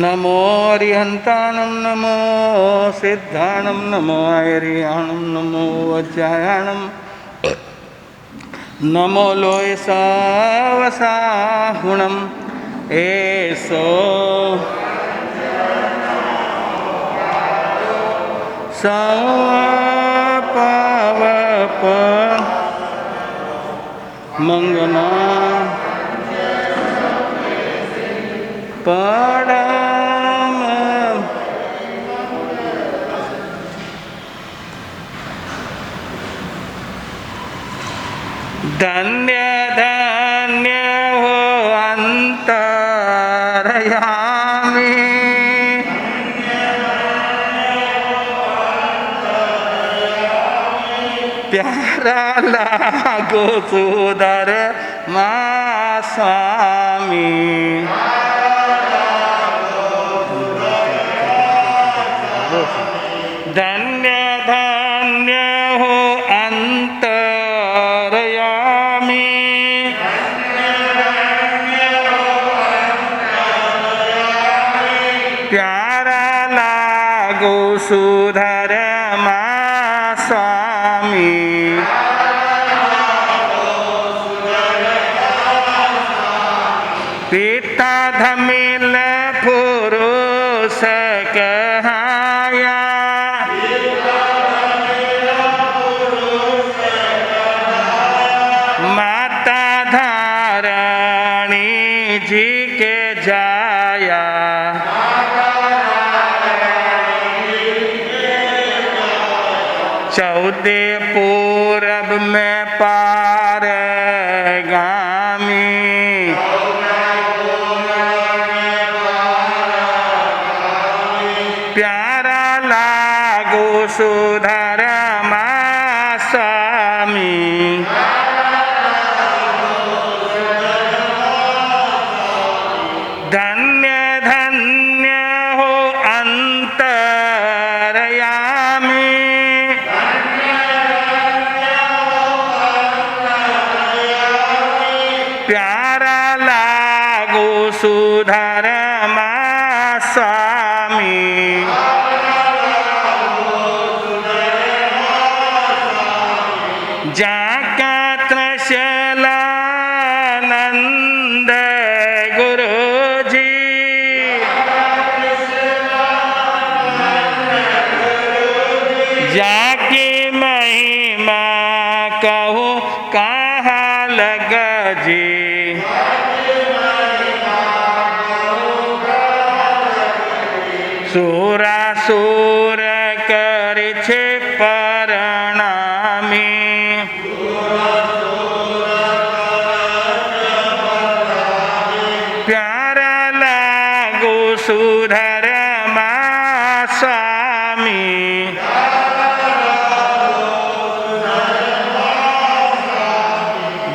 नमो अरिहंताणं नमो सिद्धाणं नमो आयरियाणं नमो वज्रायाणं नमो लोय सवसाहुणम् एसो सवपवप मंगना परम धन्य धन्य हो अंतरयामी प्यारा लागो सुधर मा स्वामी धन्य धन्य हो अंतरयामी प्यारा लागो सुधर मा स्वामी पिता धमिल पुरुष कहाया माता धारणी जी के जाया चौदह पूरब में पार गामी प्यारा लागो सुधर मा स्वामी धन्य धन्य हो अंतरयामी प्यारा लागो सुधर मा स्वामी जाका त्रिशलानंद गुरुजी जाकी महिमा कहूँ कहाँ लग जी सुरासुर कर छे परणामी प्यारा लागो सुधर मा स्वामी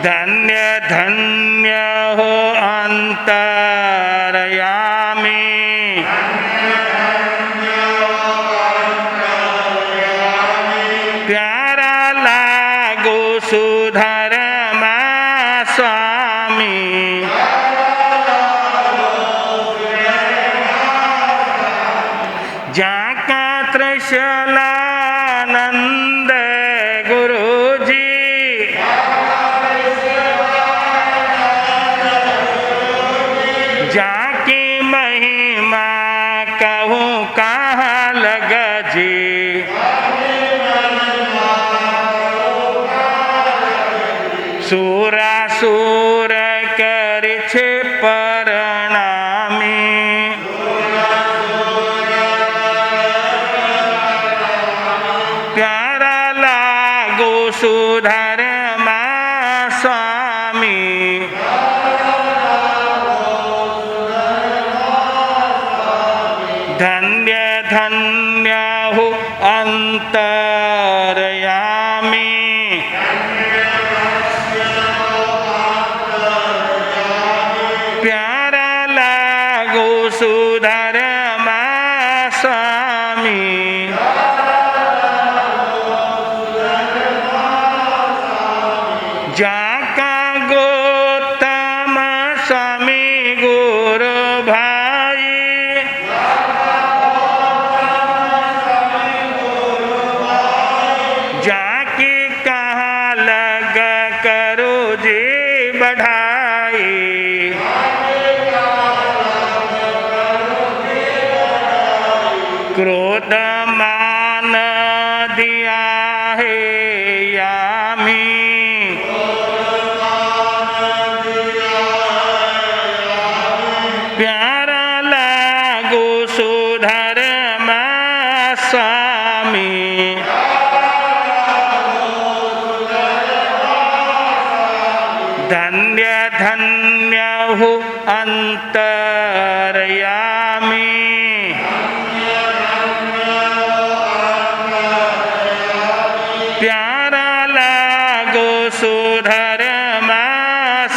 धन्य धन्य हो अंतरयामी प्यारा लागो सुधर मा स्वामी जाका त्रिशलानंद गुरुजी जाकी महिमा कहूँ कहाँ लग जी सुरासुर कर छे परणामी प्यारा लागो सुधर मा स्वामी धन्य धन्य हो अंतरयामी प्यारा लागो सुधर मा स्वामी मुझे बढ़ाए। क्रोध मान दिया है यामी, प्यारा लागो सुधर्मा स्वामी। धन्य धन्य हो अंतरयामी, प्यारा लागो सुधर्मा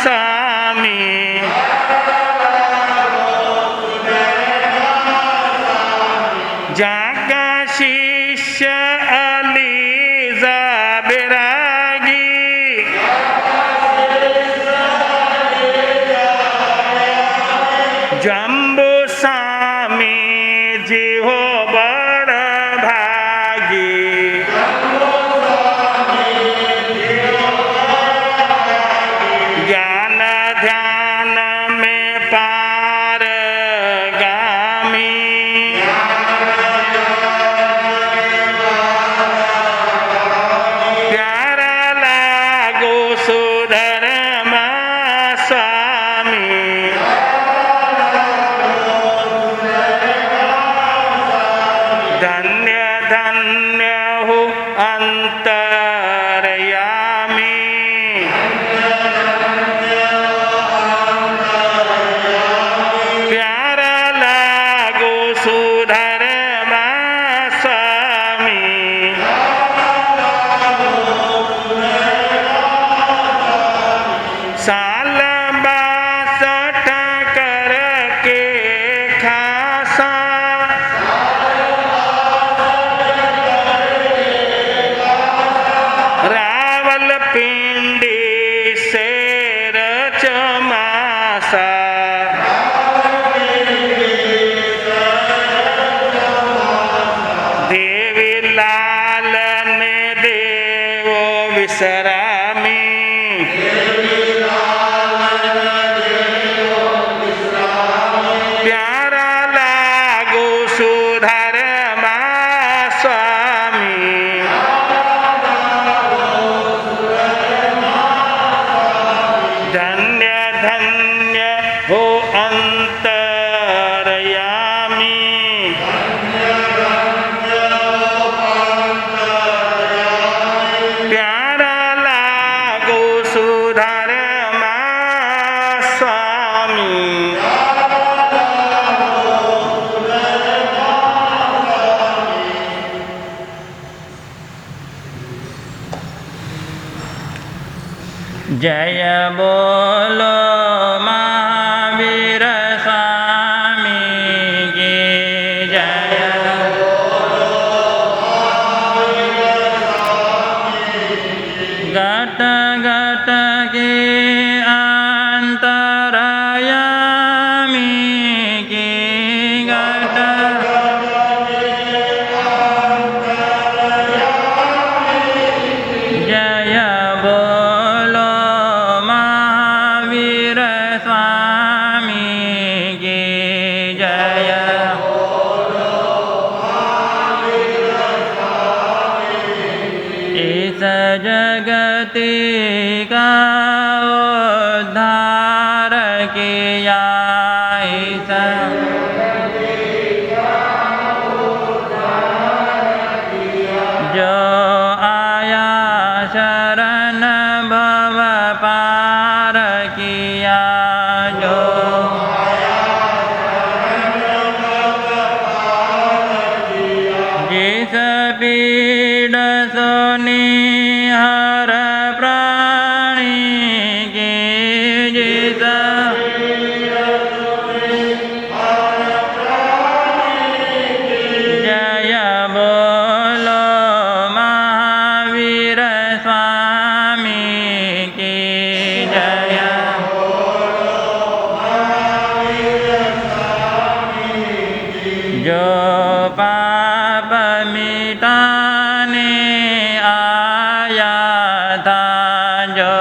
स्वामी। जागा शिष्य अलीजा बैरागी, जम्बू स्वामी जी हो बड़ भागी। ज्ञान ध्यान में पारगामी, प्यारा लागो सुधर्मा स्वामी। धन्य धन्य हो अंतरयामी, प्यारा लागो सुधर्मा स्वामी। साल 62 करके खासा, रावलपिंडी से रचमासा, देवी लाल ने देवो विश्रामी, प्यारा लागो सुधर्मा स्वामी। धन्य धन्य हो अंतरयामी, प्यारा लागो सुधर्मा स्वामी। जय बोलो महावीर स्वामी की जय। घट घट के अंतरयामी की घट, जय बोलो महावीर स्वामी की जय। इस जगति का उद्धार किया, इस जो आया शरण भव पार किया, जो जिस पीड़ सोनी हर प्राणी की, जिस जय बोलो महावीर स्वामी की जय। जो पाप मिटाने आया था, जो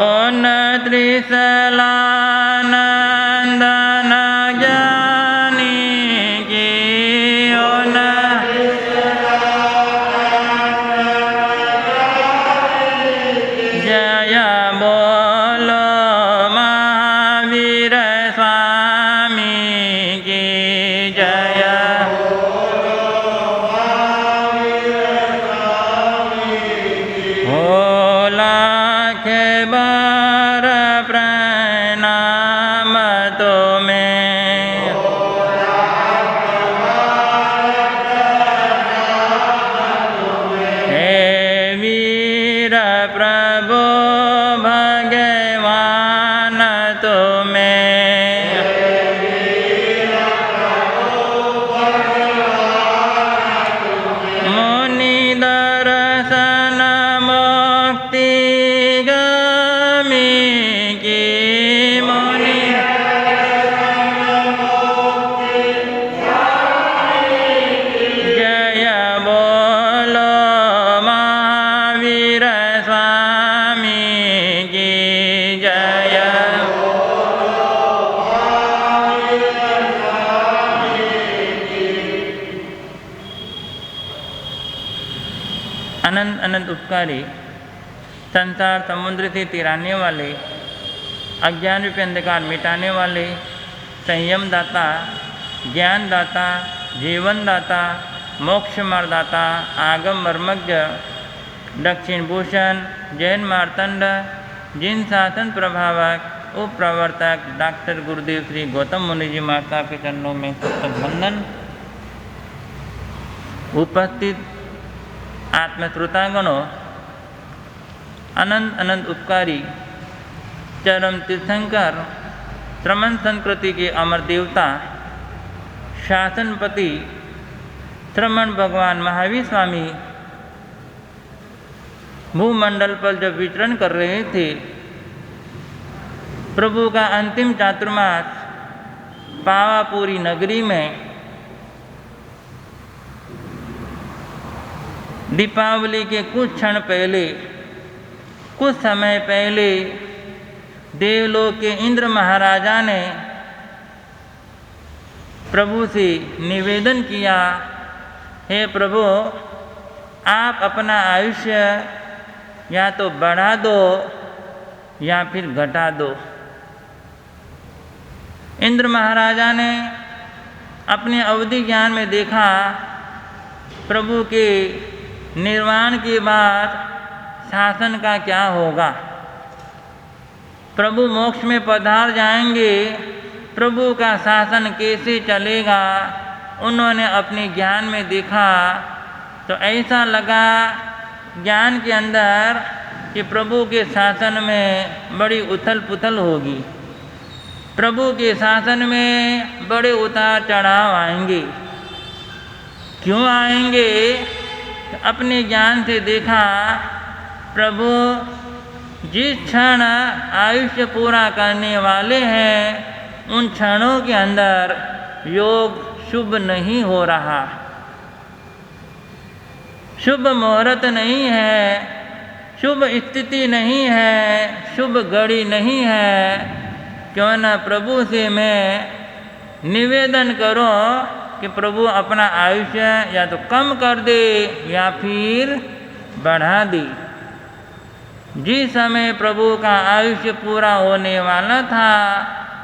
ओन त्रिशलानंदन ज्ञानी की ओन जय बोलो महावीर स्वामी की जय। हो लाख बार प्रणाम तुम्हें। हे वीर प्रभु भगवान तुम्हें। मुनि दर्शन मुक्ति गामी की मुनि जय बोलो महावीर स्वामी की जय। अनंत अनंत उपकारी संसार समुद्र से तिराने वाले, अज्ञान रूपी अंधकार मिटाने वाले, संयम दाता, ज्ञान दाता, जीवन दाता, मोक्ष मार्गदाता, आगम मर्मज्ञ, दक्षिण भूषण, जैन मार्तंड, जिन शासन प्रभावक, उपप्रवर्तक डॉक्टर गुरुदेव श्री गौतम मुनि जी माता के चरणों में सत्संग वंदन। उपस्थित आत्मश्रोतागणों, अनंत अनंत उपकारी चरम तीर्थंकर, श्रमण संस्कृति के अमर देवता, शासनपति श्रमण भगवान महावीर स्वामी भूमंडल पर जब विचरण कर रहे थे, प्रभु का अंतिम चातुर्मास पावापुरी नगरी में दीपावली के कुछ क्षण पहले, कुछ समय पहले देवलोक के इंद्र महाराजा ने प्रभु से निवेदन किया, हे प्रभु आप अपना आयुष्य या तो बढ़ा दो या फिर घटा दो। इंद्र महाराजा ने अपने अवधि ज्ञान में देखा प्रभु के निर्वाण के बाद शासन का क्या होगा। प्रभु मोक्ष में पधार जाएंगे, प्रभु का शासन कैसे चलेगा। उन्होंने अपने ज्ञान में देखा तो ऐसा लगा ज्ञान के अंदर कि प्रभु के शासन में बड़ी उथल पुथल होगी, प्रभु के शासन में बड़े उतार चढ़ाव आएंगे। क्यों आएंगे? अपने ज्ञान से देखा प्रभु जिस क्षण आयुष्य पूरा करने वाले हैं उन क्षणों के अंदर योग शुभ नहीं हो रहा, शुभ मुहूर्त नहीं है, शुभ स्थिति नहीं है, शुभ घड़ी नहीं है। क्यों न प्रभु से मैं निवेदन करो कि प्रभु अपना आयुष्य या तो कम कर दे या फिर बढ़ा दे। जिस समय प्रभु का आयुष्य पूरा होने वाला था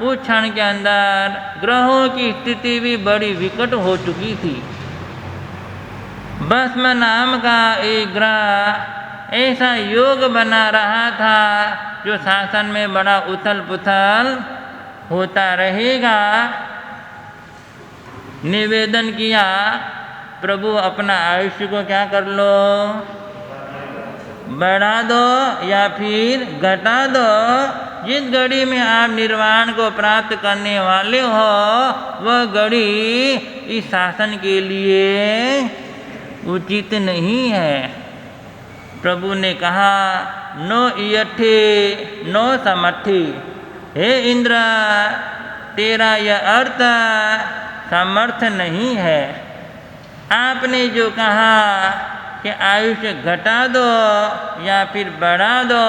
उस क्षण के अंदर ग्रहों की स्थिति भी बड़ी विकट हो चुकी थी। भस्म नाम का एक ग्रह ऐसा योग बना रहा था जो शासन में बड़ा उथल पुथल होता रहेगा। निवेदन किया प्रभु अपना आयुष्य को क्या कर लो, बढ़ा दो या फिर घटा दो। जिस घड़ी में आप निर्वाण को प्राप्त करने वाले हो वह घड़ी इस शासन के लिए उचित नहीं है। प्रभु ने कहा नो इयठे नो समर्थी, हे इंद्र तेरा यह अर्थ समर्थ नहीं है। आपने जो कहा कि आयुष्य घटा दो या फिर बढ़ा दो,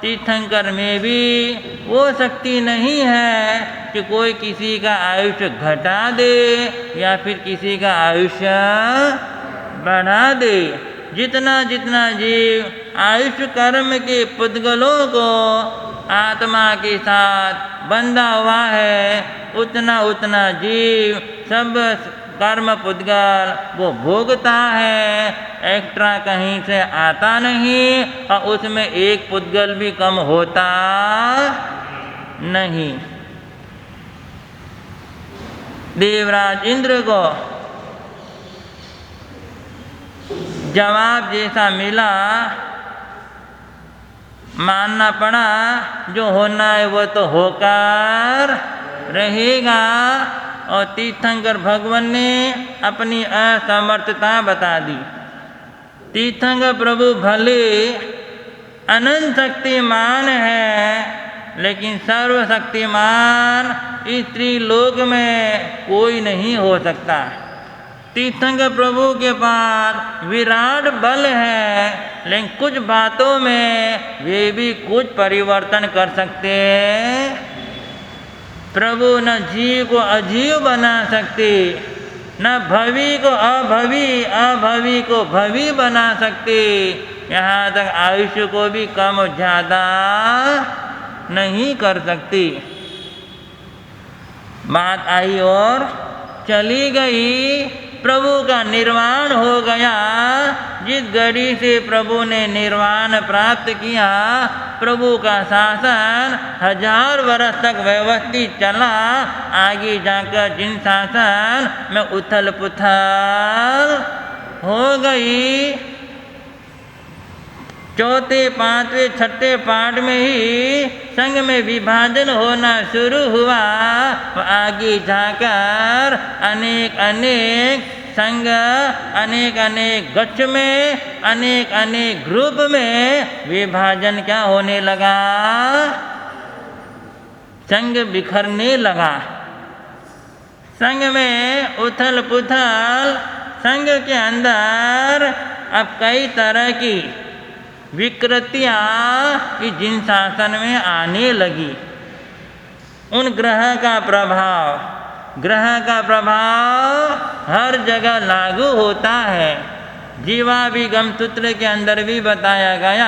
तीर्थंकर में भी वो शक्ति नहीं है कि कोई किसी का आयुष्य घटा दे या फिर किसी का आयुष्य बढ़ा दे। जितना जितना जीव आयुष्य कर्म के पुद्गलों को आत्मा के साथ बंधा हुआ है, उतना उतना जीव सब कर्म पुद्गल वो भोगता है, एक्स्ट्रा कहीं से आता नहीं और उसमें एक पुद्गल भी कम होता नहीं। देवराज इंद्र को जवाब जैसा मिला, मानना पड़ा जो होना है वो तो होकर रहेगा। और तीर्थंकर भगवान ने अपनी असमर्थता बता दी। तीर्थंकर प्रभु भले अनंत शक्तिमान है, लेकिन सर्वशक्तिमान इस त्रिलोक में कोई नहीं हो सकता। तीर्थंकर प्रभु के पास विराट बल है, लेकिन कुछ बातों में वे भी कुछ परिवर्तन कर सकते हैं। प्रभु न जीव को अजीव बना सकते, न भवी को अभवी, अभवी को भवी बना सकते, यहाँ तक आयुष्य को भी कम ज़्यादा नहीं कर सकती। बात आई और चली गई। प्रभु का निर्वाण हो गया। जिस घड़ी से प्रभु ने निर्वाण प्राप्त किया, प्रभु का शासन 1000 वर्ष तक व्यवस्थित चला। आगे जाकर जिन शासन में उथल पुथल हो गई, चौथे पांचवें छठे पाठ में ही संघ में विभाजन होना शुरू हुआ। आगे जाकर अनेक अनेक संघ, अनेक अनेक गच्छ में, अनेक अनेक ग्रुप में विभाजन क्या होने लगा, संघ बिखरने लगा। संघ में उथल पुथल, संघ के अंदर अब कई तरह की विकृतियाँ इस जिन शासन में आने लगी। उन ग्रह का प्रभाव हर जगह लागू होता है। जीवाभिगम सूत्र के अंदर भी बताया गया,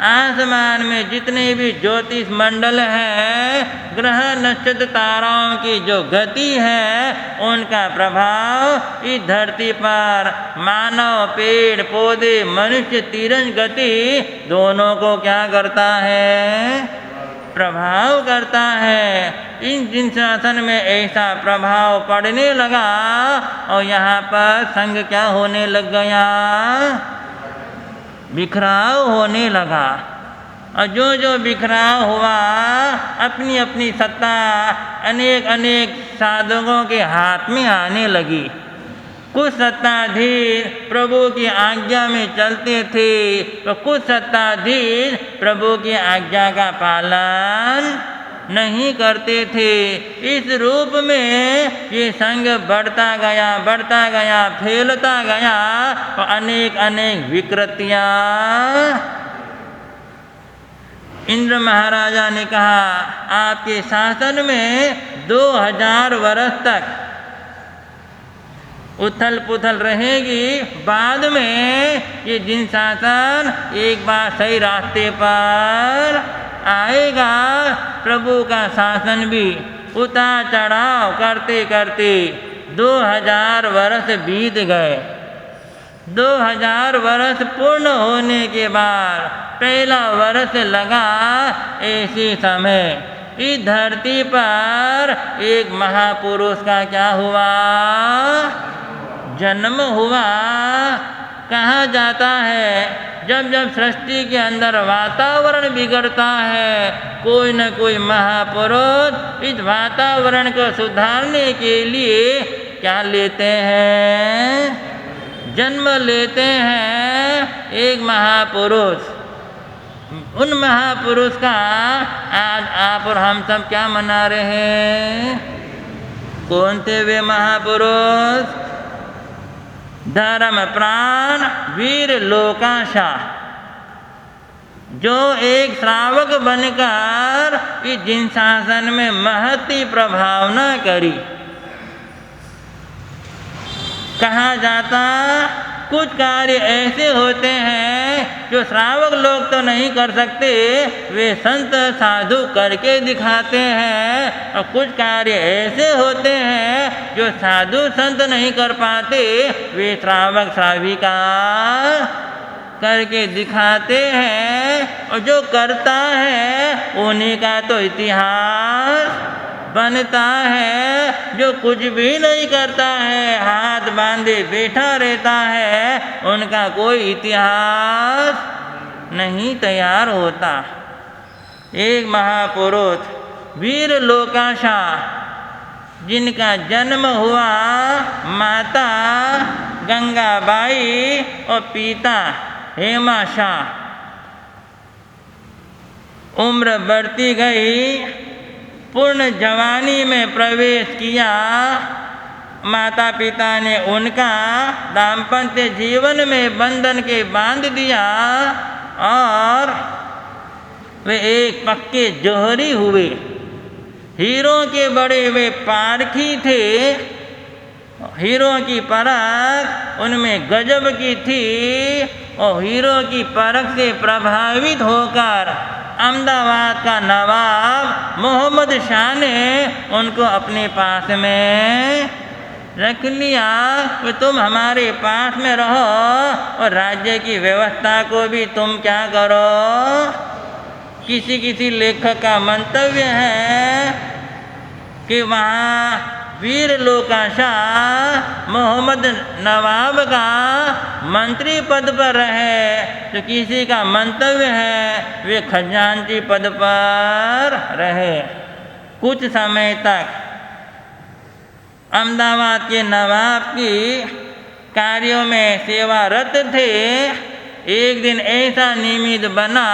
आसमान में जितने भी ज्योतिष मंडल है, ग्रह नक्षत्र ताराओं की जो गति है, उनका प्रभाव इस धरती पर मानव, पेड़ पौधे, मनुष्य, तिरंज गति दोनों को क्या करता है, प्रभाव करता है। इन जिन शासन में ऐसा प्रभाव पड़ने लगा और यहाँ पर संघ क्या होने लग गया, बिखराव होने लगा। और जो जो बिखराव हुआ, अपनी अपनी सत्ता अनेक अनेक साधकों के हाथ में आने लगी। कुछ सत्ताधीश प्रभु की आज्ञा में चलते थे, तो कुछ सत्ताधीश प्रभु की आज्ञा का पालन नहीं करते थे। इस रूप में ये संघ बढ़ता गया, फैलता गया और अनेक अनेक विकृतियाँ। इंद्र महाराजा ने कहा, आपके शासन में 2000 वर्ष तक उथल पुथल रहेगी। बाद में ये जिन शासन एक बार सही रास्ते पर आएगा। प्रभु का शासन भी उतार चढ़ाव करते करते 2000 वर्ष बीत गए। 2000 वर्ष पूर्ण होने के बाद पहला वर्ष लगा। ऐसे समय इस धरती पर एक महापुरुष का क्या हुआ, जन्म हुआ। कहा जाता है, जब जब सृष्टि के अंदर वातावरण बिगड़ता है, कोई न कोई महापुरुष इस वातावरण को सुधारने के लिए क्या लेते हैं, जन्म लेते हैं। एक महापुरुष, उन महापुरुष का आज आप और हम सब क्या मना रहे हैं। कौन थे वे महापुरुष? धर्म प्राण वीर लोकाशा, जो एक श्रावक बनकर इस जिन शासन में महती प्रभावना करी। कहा जाता कुछ कार्य ऐसे होते हैं जो श्रावक लोग तो नहीं कर सकते, वे संत साधु करके दिखाते हैं, और कुछ कार्य ऐसे होते हैं जो साधु संत नहीं कर पाते, वे श्रावक श्राविका करके दिखाते हैं। और जो करता है उन्हीं का तो इतिहास बनता है। जो कुछ भी नहीं करता है, हाथ बांधे बैठा रहता है, उनका कोई इतिहास नहीं तैयार होता। एक महापुरुष वीर लोकाशा, जिनका जन्म हुआ माता गंगाबाई और पिता हेमाशाह, उम्र बढ़ती गई, पूर्ण जवानी में प्रवेश किया। माता पिता ने उनका दाम्पत्य जीवन में बंधन के बांध दिया और वे एक पक्के जौहरी हुए। हीरों के बड़े वे पारखी थे, हीरों की परख उनमें गजब की थी, और हीरों की परख से प्रभावित होकर अहमदाबाद का नवाब मोहम्मद शाह ने उनको अपने पास में रख लिया कि तुम हमारे पास में रहो, और राज्य की व्यवस्था को भी तुम क्या करो। किसी लेखक का मंतव्य है कि वहाँ वीर लोकाशा मोहम्मद नवाब का मंत्री पद पर रहे, तो किसी का मंतव्य है वे खजांची पद पर रहे। कुछ समय तक अहमदाबाद के नवाब की कार्यों में सेवारत थे। एक दिन ऐसा निमित्त बना,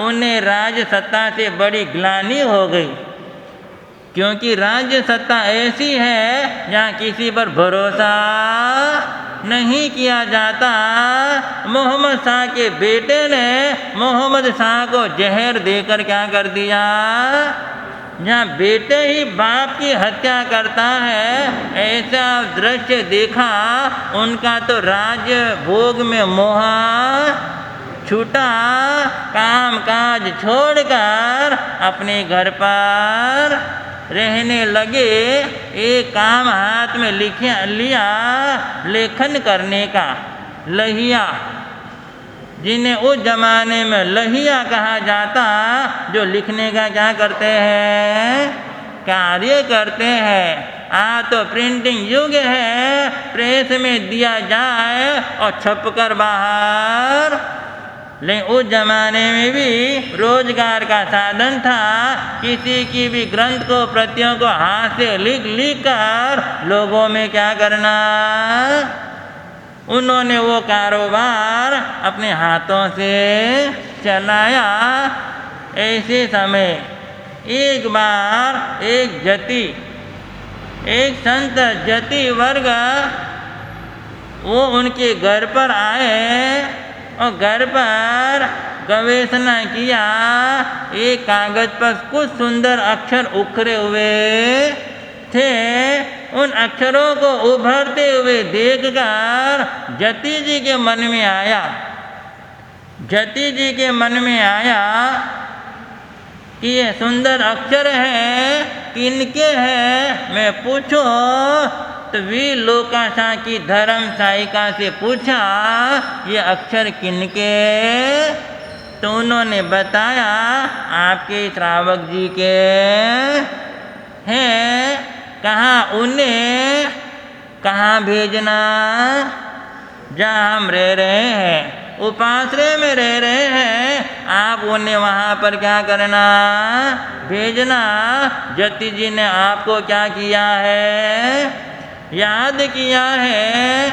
उन्हें राज्य सत्ता से बड़ी ग्लानि हो गई, क्योंकि राज्य सत्ता ऐसी है जहाँ किसी पर भरोसा नहीं किया जाता। मोहम्मद शाह के बेटे ने मोहम्मद शाह को जहर देकर क्या कर दिया। जहाँ बेटे ही बाप की हत्या करता है, ऐसा दृश्य देखा। उनका तो राज्य भोग में मोह छूटा, काम काज छोड़कर अपने घर पर रहने लगे। एक काम हाथ में लिया, लेखन करने का, लहिया, जिन्हें उस जमाने में लहिया कहा जाता, जो लिखने का क्या करते हैं, कार्य करते हैं। आज तो प्रिंटिंग युग है, प्रेस में दिया जाए और छपकर बाहर। लेकिन उस जमाने में भी रोजगार का साधन था। किसी की भी ग्रंथ को, प्रतियों को हाथ से लिख कर लोगों में क्या करना। उन्होंने वो कारोबार अपने हाथों से चलाया। ऐसे समय एक बार एक जति, एक संत जति वर्ग, वो उनके घर पर आए और घर पर गवेषणा किया। एक कागज पर कुछ सुंदर अक्षर उखरे हुए थे। उन अक्षरों को उभरते हुए देखकर जति जी के मन में आया, कि ये सुंदर अक्षर है, किनके हैं, मैं पूछो। तो वीर लोकाशा की धर्म सहायिका से पूछा, ये अक्षर किनके। तो उन्होंने बताया, आपके श्रावक जी के हैं। कहाँ उन्हें, कहाँ भेजना। जहाँ हम रह रहे हैं, उपाश्रय में रह रहे हैं, आप उन्हें वहाँ पर क्या करना, भेजना। जति जी ने आपको क्या किया है, याद किया है।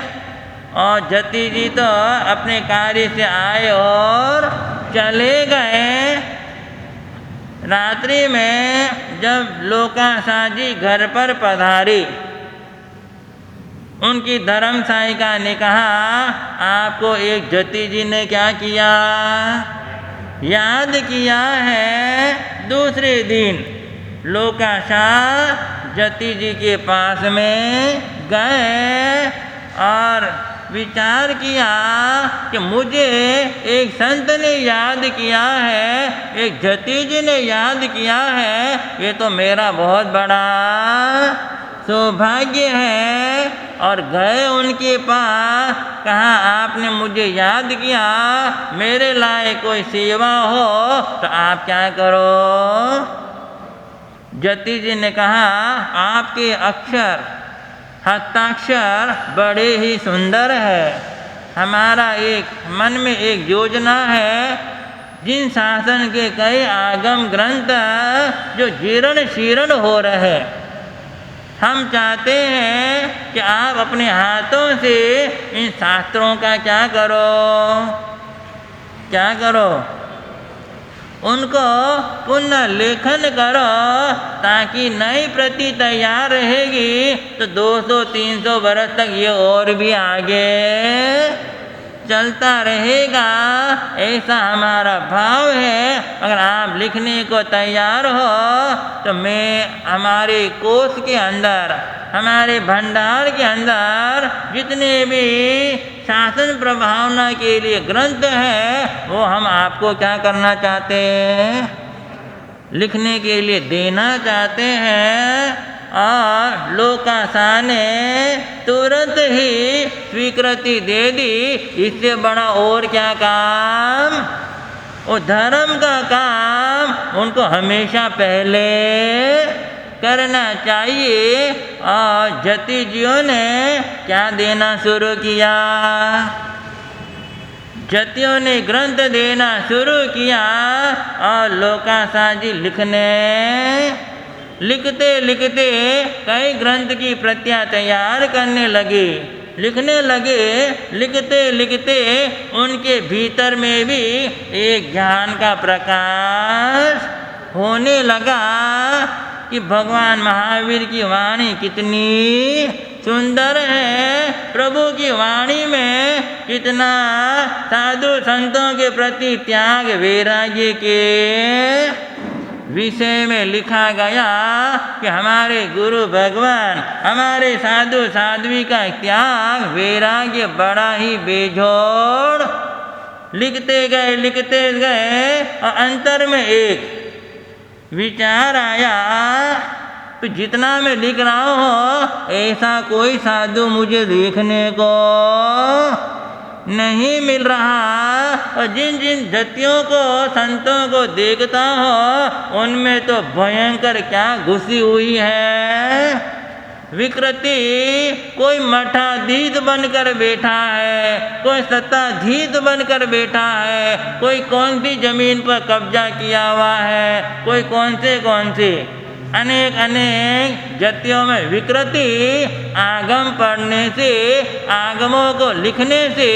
और जति जी तो अपने कार्य से आए और चले गए। रात्रि में जब लोकाशा जी घर पर पधारे उनकी धर्म सहायिका ने कहा, आपको एक जति जी ने क्या किया, याद किया है। दूसरे दिन लोकाशाह जति जी के पास में गए और विचार किया कि मुझे एक संत ने याद किया है, एक जति जी ने याद किया है, ये तो मेरा बहुत बड़ा सौभाग्य है। और गए उनके पास, कहा आपने मुझे याद किया, मेरे लायक कोई सेवा हो तो आप क्या करो। जति जी ने कहा, आपके अक्षर हस्ताक्षर बड़े ही सुंदर है। हमारा एक मन में एक योजना है, जिन शासन के कई आगम ग्रंथ जो जीर्ण शीर्ण हो रहे, हम चाहते हैं कि आप अपने हाथों से इन शास्त्रों का क्या करो, उनको पुनः लेखन करो, ताकि नई प्रति तैयार रहेगी तो 200-300 वर्ष तक ये और भी आगे चलता रहेगा। ऐसा हमारा भाव है। अगर आप लिखने को तैयार हो तो मैं हमारे कोष के अंदर, हमारे भंडार के अंदर जितने भी शासन प्रभावना के लिए ग्रंथ है, वो हम आपको क्या करना चाहते हैं, लिखने के लिए देना चाहते हैं। और लोकाशाह ने तुरंत ही स्वीकृति दे दी। इससे बड़ा और क्या काम, वो धर्म का काम उनको हमेशा पहले करना चाहिए। और जति जियों ने क्या देना शुरू किया, जतियों ने ग्रंथ देना शुरू किया। और लोकाशाह जी लिखते लिखते कई ग्रंथ की प्रतियां तैयार करने लगे, लिखने लगे। लिखते लिखते उनके भीतर में भी एक ज्ञान का प्रकाश होने लगा कि भगवान महावीर की वाणी कितनी सुंदर है, प्रभु की वाणी में कितना साधु संतों के प्रति त्याग वैराग्य के विषय में लिखा गया कि हमारे गुरु भगवान, हमारे साधु साध्वी का त्याग वैराग्य बड़ा ही बेजोड़ लिखते गए। और अंतर में एक विचार आया, तो जितना मैं लिख रहा हूँ ऐसा कोई साधु मुझे देखने को नहीं मिल रहा। और जिन जिन जतियों को, संतों को देखता हो, उनमें तो भयंकर क्या घुसी हुई है विकृति। कोई मठाधीश बनकर बैठा है, कोई सत्ताधीश बनकर बैठा है, कोई कौन सी जमीन पर कब्जा किया हुआ है, कोई कौन से अनेक जतियों में विकृति आगम पढ़ने से, आगमों को लिखने से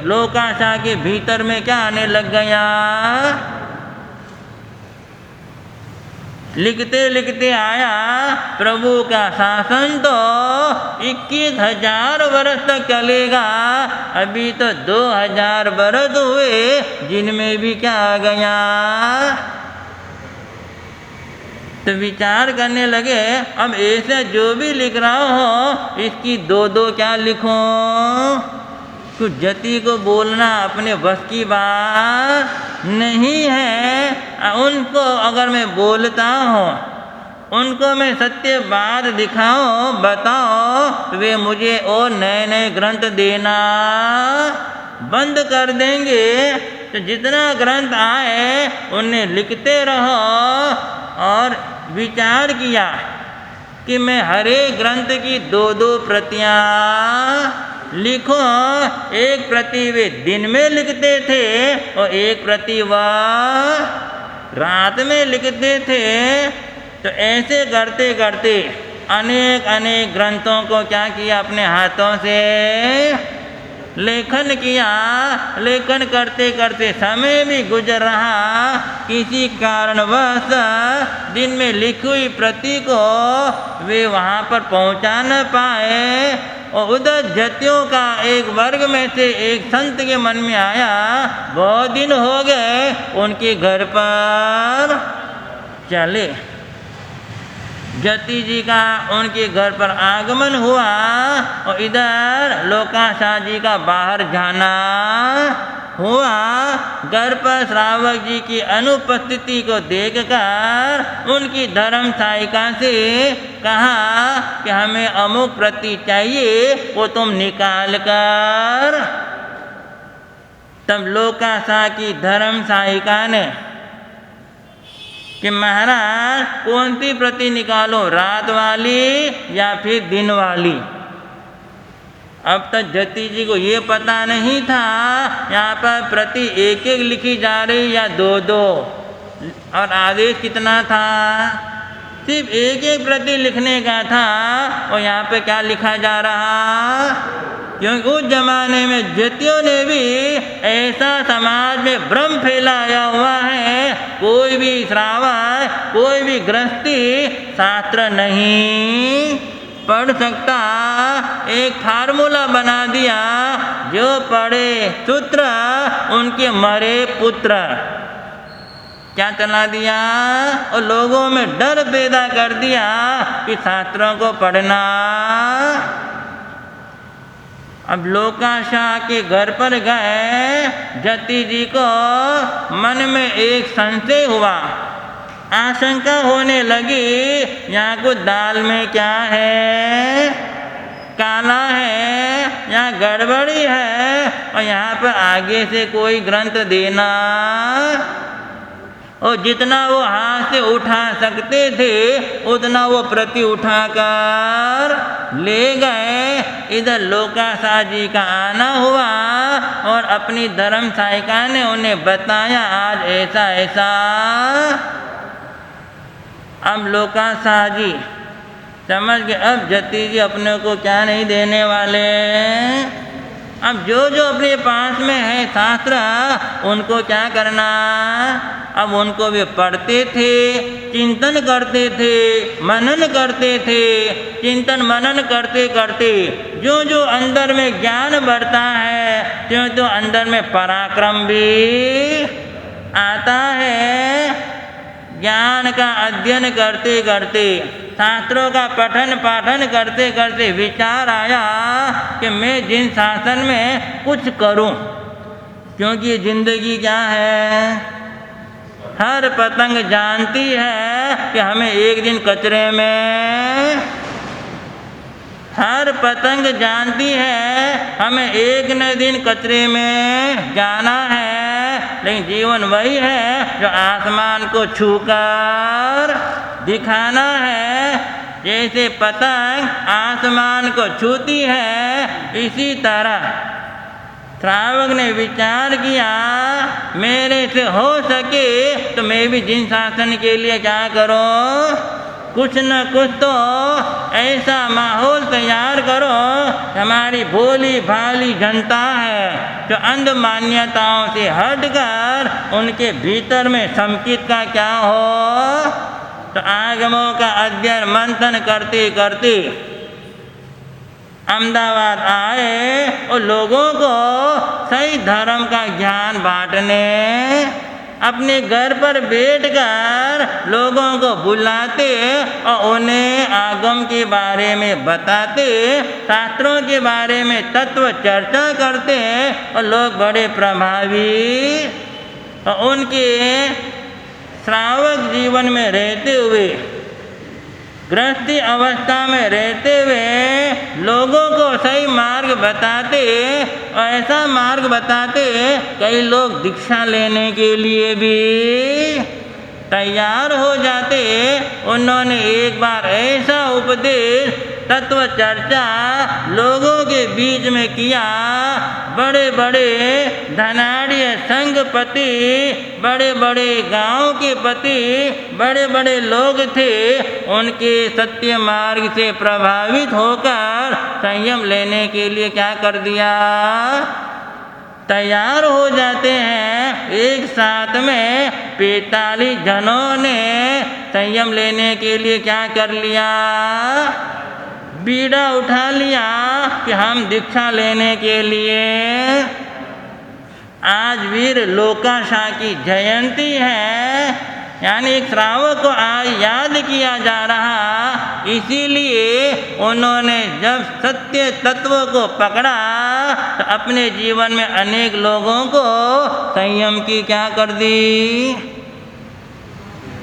लोकाशाह के भीतर में क्या आने लग गया। लिखते लिखते आया, प्रभु का शासन तो 21,000 वर्ष तक चलेगा। अभी तो 2,000 वर्ष हुए, जिनमें भी क्या आ गया। तो विचार करने लगे, अब ऐसे जो भी लिख रहा हो इसकी दो क्या लिखूं। कुछ जति को बोलना अपने बस की बात नहीं है। उनको अगर मैं बोलता हूँ, उनको मैं सत्य बात दिखाऊं, बताओ, तो वे मुझे और नए ग्रंथ देना बंद कर देंगे। तो जितना ग्रंथ आए उन्हें लिखते रहो। और विचार किया कि मैं हर एक ग्रंथ की 2 प्रतियां लिखो। एक प्रति वे दिन में लिखते थे और एक प्रति वह रात में लिखते थे। तो ऐसे करते करते अनेक ग्रंथों को क्या किया, अपने हाथों से लेखन किया। लेखन करते करते समय भी गुजर रहा। किसी कारणवश दिन में लिखी हुई प्रति को वे वहाँ पर पहुँचा न पाए। और उधर जतियों का एक वर्ग में से एक संत के मन में आया, बहुत दिन हो गए उनके घर पर चले। जति जी का उनके घर पर आगमन हुआ और इधर लोकाशाह जी का बाहर जाना हुआ। घर पर श्रावक जी की अनुपस्थिति को देखकर उनकी धर्म सहायिका से कहा कि हमें अमुक प्रति चाहिए, वो तुम निकाल कर। तब लोकाशाह की धर्म सहायिका ने कि महाराज कौन सी प्रति निकालो, रात वाली या फिर दिन वाली। अब तक जति जी को ये पता नहीं था यहाँ पर प्रति एक एक लिखी जा रही या दो दो, और आदेश कितना था, सिर्फ एक एक प्रति लिखने का था। और यहाँ पे क्या लिखा जा रहा, क्योंकि उस जमाने में जतियों ने भी ऐसा समाज में भ्रम फैलाया हुआ है, कोई भी श्रावक कोई भी गृहस्थी शास्त्र नहीं पढ़ सकता। एक फार्मूला बना दिया, जो पढ़े सूत्र उनके मरे पुत्र, क्या चला दिया, और लोगों में डर पैदा कर दिया कि शास्त्रों को पढ़ना। अब लोकाशाह के घर पर गए, जति जी को मन में एक संशय हुआ, आशंका होने लगी, यहाँ कुछ दाल में क्या है, काला है या गड़बड़ी है, और यहाँ पर आगे से कोई ग्रंथ देना। और जितना वो हाथ से उठा सकते थे उतना वो प्रति उठाकर ले गए। इधर लोकाशाह जी का आना हुआ और अपनी धर्म सहायिका ने उन्हें बताया, आज ऐसा ऐसा। अब लोकाशाह जी समझ गए, अब जति जी अपने को क्या नहीं देने वाले। अब जो जो अपने पास में है शास्त्र, उनको क्या करना, अब उनको वे पढ़ते थे, चिंतन करते थे, मनन करते थे। चिंतन मनन करते करते जो जो अंदर में ज्ञान बढ़ता है, त्यों त्यों अंदर में पराक्रम भी आता है। ज्ञान का अध्ययन करते करते, शास्त्रों का पठन पाठन करते करते विचार आया कि मैं जिन शासन में कुछ करूं, क्योंकि जिंदगी क्या है, हर पतंग जानती है कि हमें एक दिन कचरे में, हर पतंग जानती है हमें एक न दिन कचरे में जाना है। लेकिन जीवन वही है जो आसमान को छूकर दिखाना है। जैसे पतंग आसमान को छूती है, इसी तरह श्रावक ने विचार किया, मेरे से हो सके तो मैं भी जिन शासन के लिए क्या करूं, कुछ न कुछ तो ऐसा माहौल तैयार करो। हमारी भोली भाली जनता है जो अंध मान्यताओं से हटकर उनके भीतर में संकित का क्या हो। तो आगमों का अध्ययन मंथन करते करते अहमदाबाद आए और लोगों को सही धर्म का ज्ञान बांटने, अपने घर पर बैठकर लोगों को बुलाते और उन्हें आगम के बारे में बताते, शास्त्रों के बारे में तत्व चर्चा करते और लोग बड़े प्रभावी। और उनके श्रावक जीवन में रहते हुए, गृहस्थी अवस्था में रहते हुए लोगों को सही मार्ग बताते, और ऐसा मार्ग बताते कई लोग दीक्षा लेने के लिए भी तैयार हो जाते। उन्होंने एक बार ऐसा उपदेश तत्व चर्चा लोगों के बीच में किया, बड़े बड़े धनाढ़ संघपति, बड़े बड़े गांव के पति, बड़े बड़े लोग थे, उनके सत्य मार्ग से प्रभावित होकर संयम लेने के लिए क्या कर दिया, तैयार हो जाते हैं। एक साथ में 45 जनों ने संयम लेने के लिए क्या कर लिया, बीड़ा उठा लिया कि हम दीक्षा लेने के लिए। आज वीर लोकाशा की जयंती है, यानी एक श्रावक को आज याद किया जा रहा। इसीलिए उन्होंने जब सत्य तत्व को पकड़ा तो अपने जीवन में अनेक लोगों को संयम की क्या कर दी,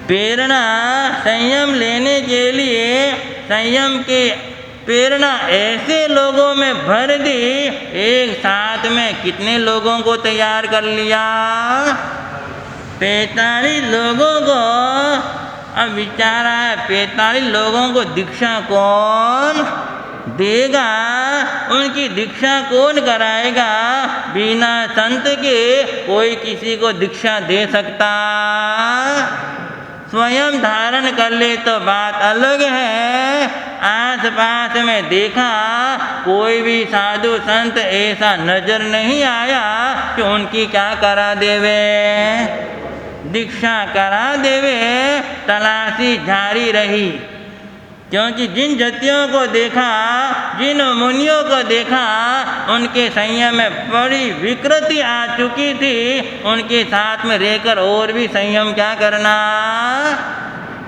प्रेरणा। संयम लेने के लिए संयम की प्रेरणा ऐसे लोगों में भर दी। एक साथ में कितने लोगों को तैयार कर लिया, 45 लोगों को। अब विचार है 45 लोगों को दीक्षा कौन देगा, उनकी दीक्षा कौन कराएगा। बिना संत के कोई किसी को दीक्षा दे सकता, स्वयं धारण कर ले तो बात अलग है। आस पास में देखा कोई भी साधु संत ऐसा नजर नहीं आया कि उनकी क्या करा देवे, दीक्षा करा देवे। तलाशी जारी रही, क्योंकि जिन जतियों को देखा, जिन मुनियों को देखा, उनके संयम में बड़ी विकृति आ चुकी थी। उनके साथ में रहकर और भी संयम क्या करना,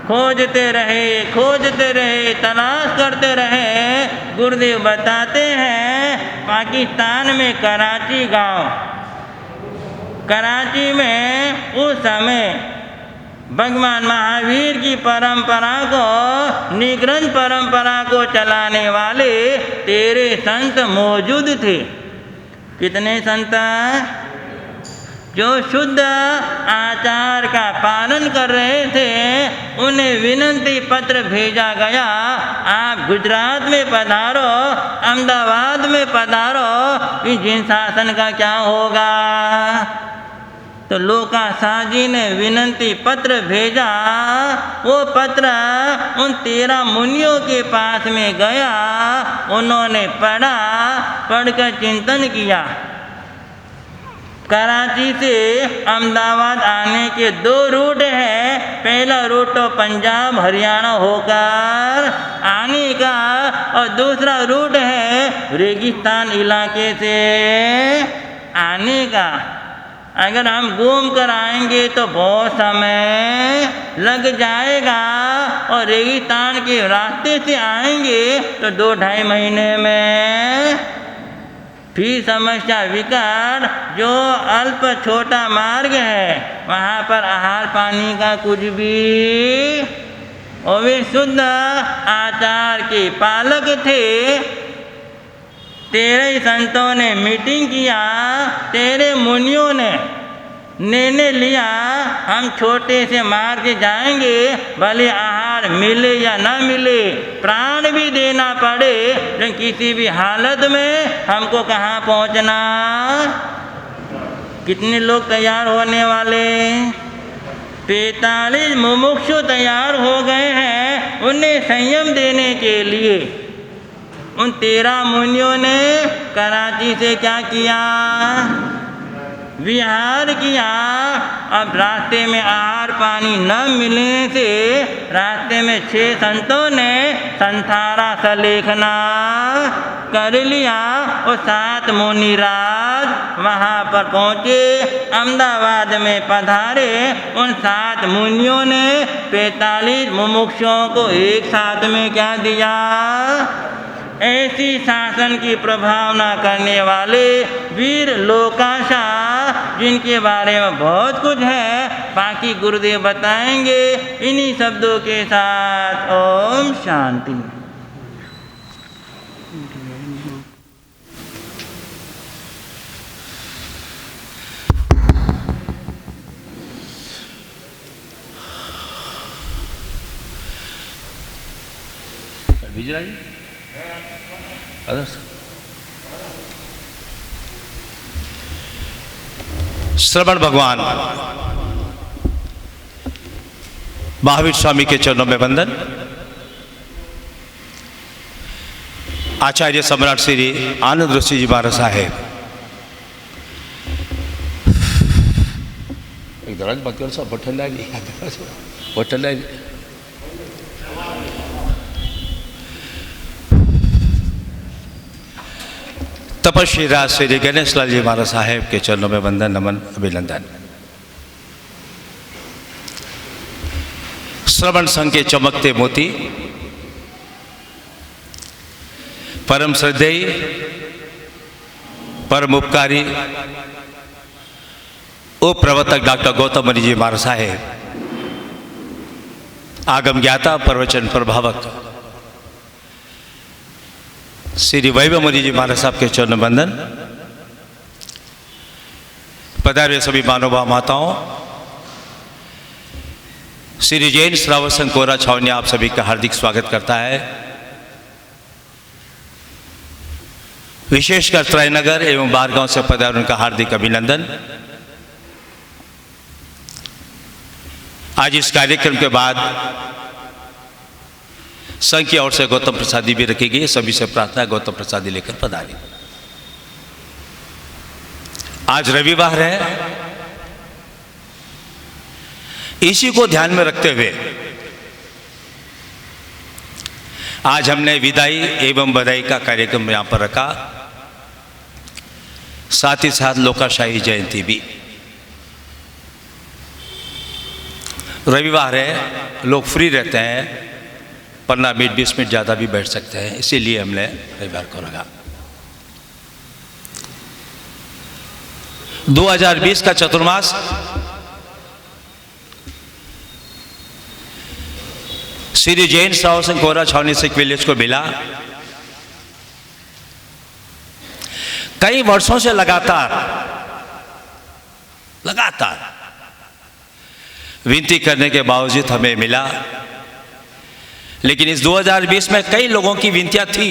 खोजते रहे, तलाश करते रहे। गुरुदेव बताते हैं पाकिस्तान में कराची गांव, कराची में उस समय भगवान महावीर की परंपरा को, निग्रंथ परंपरा को चलाने वाले 13 संत मौजूद थे। कितने संत, जो शुद्ध आचार का पालन कर रहे थे। उन्हें विनंती पत्र भेजा गया, आप गुजरात में पधारो, अहमदाबाद में पधारो, कि जिन शासन का क्या होगा। तो लोकाशा जी ने विनंती पत्र भेजा। वो पत्र उन 13 मुनियों के पास में गया। उन्होंने पढ़ा, पढ़कर चिंतन किया। कराची से अहमदाबाद आने के 2 रूट हैं। पहला रूट तो पंजाब हरियाणा होकर आने का, और दूसरा रूट है रेगिस्तान इलाके से आने का। अगर हम घूम कर आएंगे तो बहुत समय लग जाएगा, और रेगिस्तान के रास्ते से आएंगे तो 2-2.5 महीने में फिर समस्या विकट। जो अल्प छोटा मार्ग है वहाँ पर आहार पानी का कुछ भी, और वे शुद्ध आचार के पालक थे। 13 संतों ने मीटिंग किया, 13 मुनियों ने निर्णय लिया, हम छोटे से मार्ग से जाएंगे, भले आहार मिले या ना मिले, प्राण भी देना पड़े, लेकिन किसी भी हालत में हमको कहाँ पहुँचना। कितने लोग तैयार होने वाले, 45 मुमुक्षु तैयार हो गए हैं उन्हें संयम देने के लिए। उन 13 मुनियों ने कराची से क्या किया, विहार किया। अब रास्ते में आहार पानी न मिलने से रास्ते में 6 संतों ने संथारा सलेखना कर लिया। और 7 मुनिराज वहाँ पर पहुँचे, अहमदाबाद में पधारे। उन 7 मुनियों ने 45 मुमुक्षुओं को एक साथ में क्या दिया, ऐसी शासन की प्रभावना करने वाले वीर लोकाशा, जिनके बारे में बहुत कुछ है, बाकी गुरुदेव बताएंगे। इन्हीं शब्दों के साथ ओम शांति। विजय जी श्रवण भगवान महावीर स्वामी के चरणों में वंदन। आचार्य सम्राट श्री आनंद ऋषि जी महाराज साहेब, एक दराज बात कर सब बटन तपस्वी राज श्री गणेश लाल जी महाराज साहेब के चरणों में वंदन, नमन, अभिनंदन। श्रवण संघ के चमकते मोती, परम श्रद्धेय, परम उपकारी उप प्रवर्तक डॉक्टर गौतम मुनि जी महाराज साहेब, आगम ज्ञाता, प्रवचन प्रभावक श्री वैभव मुनि जी महाराज साहब के चरण वंदन। पधारे सभी महानुभाव माताओं, श्री जैन श्रावक संघ कोरा छावनी आप सभी का हार्दिक स्वागत करता है। विशेषकर त्रयनगर एवं बारगांव से पधारे उनका हार्दिक अभिनंदन। आज इस कार्यक्रम के बाद संघ की ओर से गौतम प्रसादी भी रखी गई। सभी से प्रार्थना है गौतम प्रसादी लेकर पधारें। आज रविवार है, इसी को ध्यान में रखते हुए आज हमने विदाई एवं बधाई का कार्यक्रम यहां पर रखा, साथ ही साथ लोकाशाही जयंती भी। रविवार है, लोग फ्री रहते हैं, 15 मिनट 20 मिनट ज़्यादा भी बैठ सकते हैं, इसीलिए हमने रविवार को रखा। 2020 का चतुर्मास श्री जैन श्रावक संघ कोरा छावनी सिख विलेज को मिला। कई वर्षों से लगातार विनती करने के बावजूद हमें मिला, लेकिन इस 2020 में कई लोगों की विनतियां थी।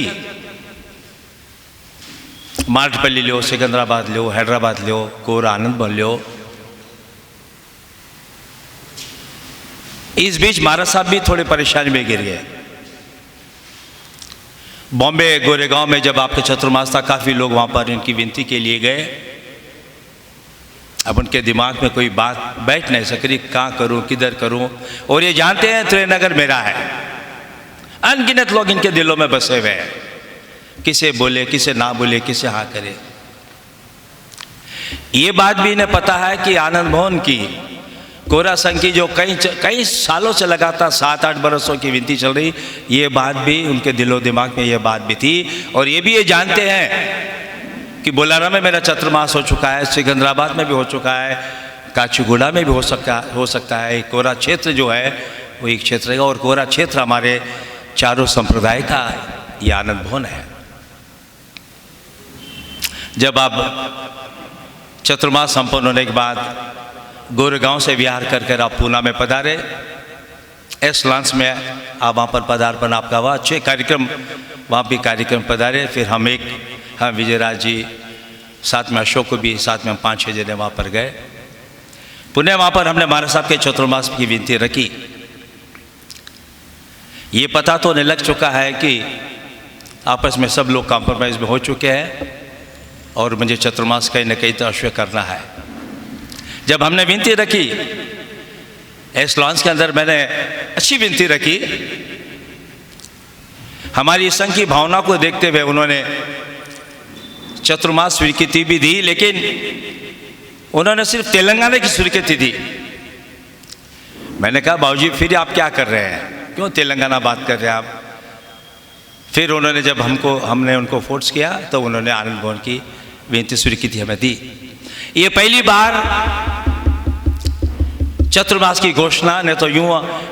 मार्टपल्ली लो, सिकंदराबाद लो, हैदराबाद लो, कोरा आनंद भवन लो। इस बीच महाराज साहब भी थोड़े परेशानी में गिर गए। बॉम्बे गोरेगांव में जब आपके चतुर्मास था, काफी लोग वहां पर इनकी विनती के लिए गए। अब उनके दिमाग में कोई बात बैठ नहीं सक रही, कहाँ करूं, किधर करूं। और ये जानते हैं त्रयनगर मेरा है, अनगिनत लोग इनके दिलों में बसे हुए हैं, किसे बोले, किसे ना बोले, किसे हाँ करे। ये बात भी इन्हें पता है कि आनंद भवन की कोरा संघ की जो कई सालों से लगातार 7-8 बरसों की विनती चल रही, ये बात भी उनके दिलो दिमाग में ये बात भी थी। और ये भी ये जानते हैं कि बोलारा में मेरा चतुर्मास हो चुका है, सिकंदराबाद में भी हो चुका है, काचीगुड़ा में भी हो सकता है। कोरा क्षेत्र जो है वो एक क्षेत्र है, और कोरा क्षेत्र हमारे चारों संप्रदाय का ये आनंद भवन है। जब आप चतुर्मास संपन्न होने के बाद गोरेगांव से विहार कर आप पूना में पधारे, एस लॉन्च में आप वहाँ पर पदार्पण आपका हुआ, अच्छे कार्यक्रम वहाँ भी कार्यक्रम पधारे। फिर हम विजयराज जी, साथ में अशोक को भी, साथ में हम 5-6 जने वहाँ पर गए। पुनः वहाँ पर हमने महाराज साहब के चतुर्मास की विनती रखी। ये पता तो नहीं लग चुका है कि आपस में सब लोग कॉम्प्रोमाइज़ में हो चुके हैं, और मुझे चतुर्मास कहीं न कहीं तो अश्व करना है। जब हमने विनती रखी, एस लॉन्च के अंदर मैंने अच्छी विनती रखी। हमारी संघ की भावना को देखते हुए उन्होंने चतुर्मास स्वीकृति भी दी, लेकिन उन्होंने सिर्फ तेलंगाना की स्वीकृति दी। मैंने कहा बाबूजी फिर आप क्या कर रहे हैं, क्यों तेलंगाना बात कर रहे हैं आप। फिर उन्होंने जब हमने उनको फोर्स किया तो उन्होंने आनंद भवन की विनती स्वीकृति हमें दी। ये पहली बार चतुर्मास की घोषणा, नहीं तो यूँ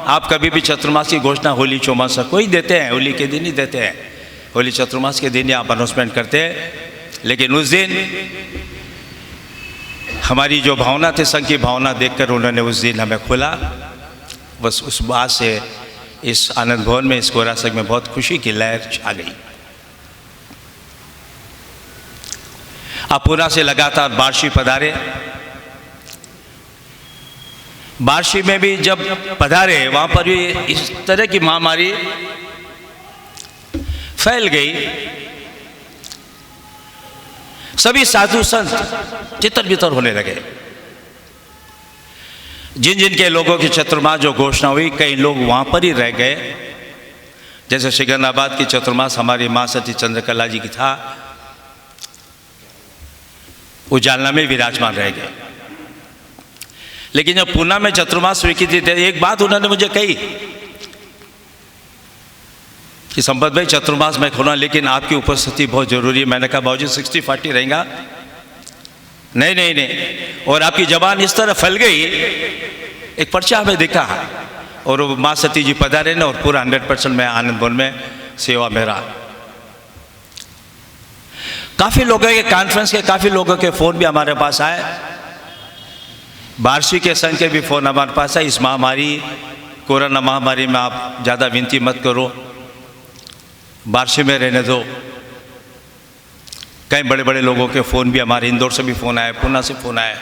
आप कभी भी चतुर्मास की घोषणा होली चौमास कोई देते हैं, होली के दिन ही देते हैं, होली चतुर्मास के दिन ही आप अनाउंसमेंट करते हैं। लेकिन उस दिन हमारी जो भावना थी, संघ की भावना देखकर उन्होंने उस दिन हमें खोला। बस उस बात से इस आनंद भवन में, इस कोरा संघ में बहुत खुशी की लहर छा गई। आप पूना से लगातार बार्शी पधारे। बार्शी में भी जब पधारे, वहाँ पर भी इस तरह की महामारी फैल गई। सभी साधु संत तितर बितर होने लगे। जिन जिन के लोगों की चतुर्मास जो घोषणा हुई, कई लोग वहाँ पर ही रह गए। जैसे सिकंदराबाद की चतुर्मास हमारी माँ सती चंद्रकला जी की था, वो जालना में विराजमान रह गए। लेकिन जब पूना में चतुर्मास स्वीकृति थे, एक बात उन्होंने मुझे कही कि संपत भाई चतुर्मास मैं खोना, लेकिन आपकी उपस्थिति बहुत जरूरी है। मैंने कहा बाबूजी 60-40 रहेगा। नहीं नहीं नहीं, और आपकी जबान इस तरह फैल गई, एक पर्चा हमें दिखा और वो माँ सती जी पधारे ने, और पूरा 100% मैं आनंद भवन में सेवा मेरा। काफ़ी लोगों के कॉन्फ्रेंस के काफ़ी लोगों के फ़ोन भी हमारे पास आए, बारसी के संघ के भी फ़ोन हमारे पास आए। इस महामारी, कोरोना महामारी में आप ज़्यादा विनती मत करो, बारसी में रहने दो। कई बड़े बड़े लोगों के फ़ोन भी, हमारे इंदौर से भी फ़ोन आए, पूना से फ़ोन आए।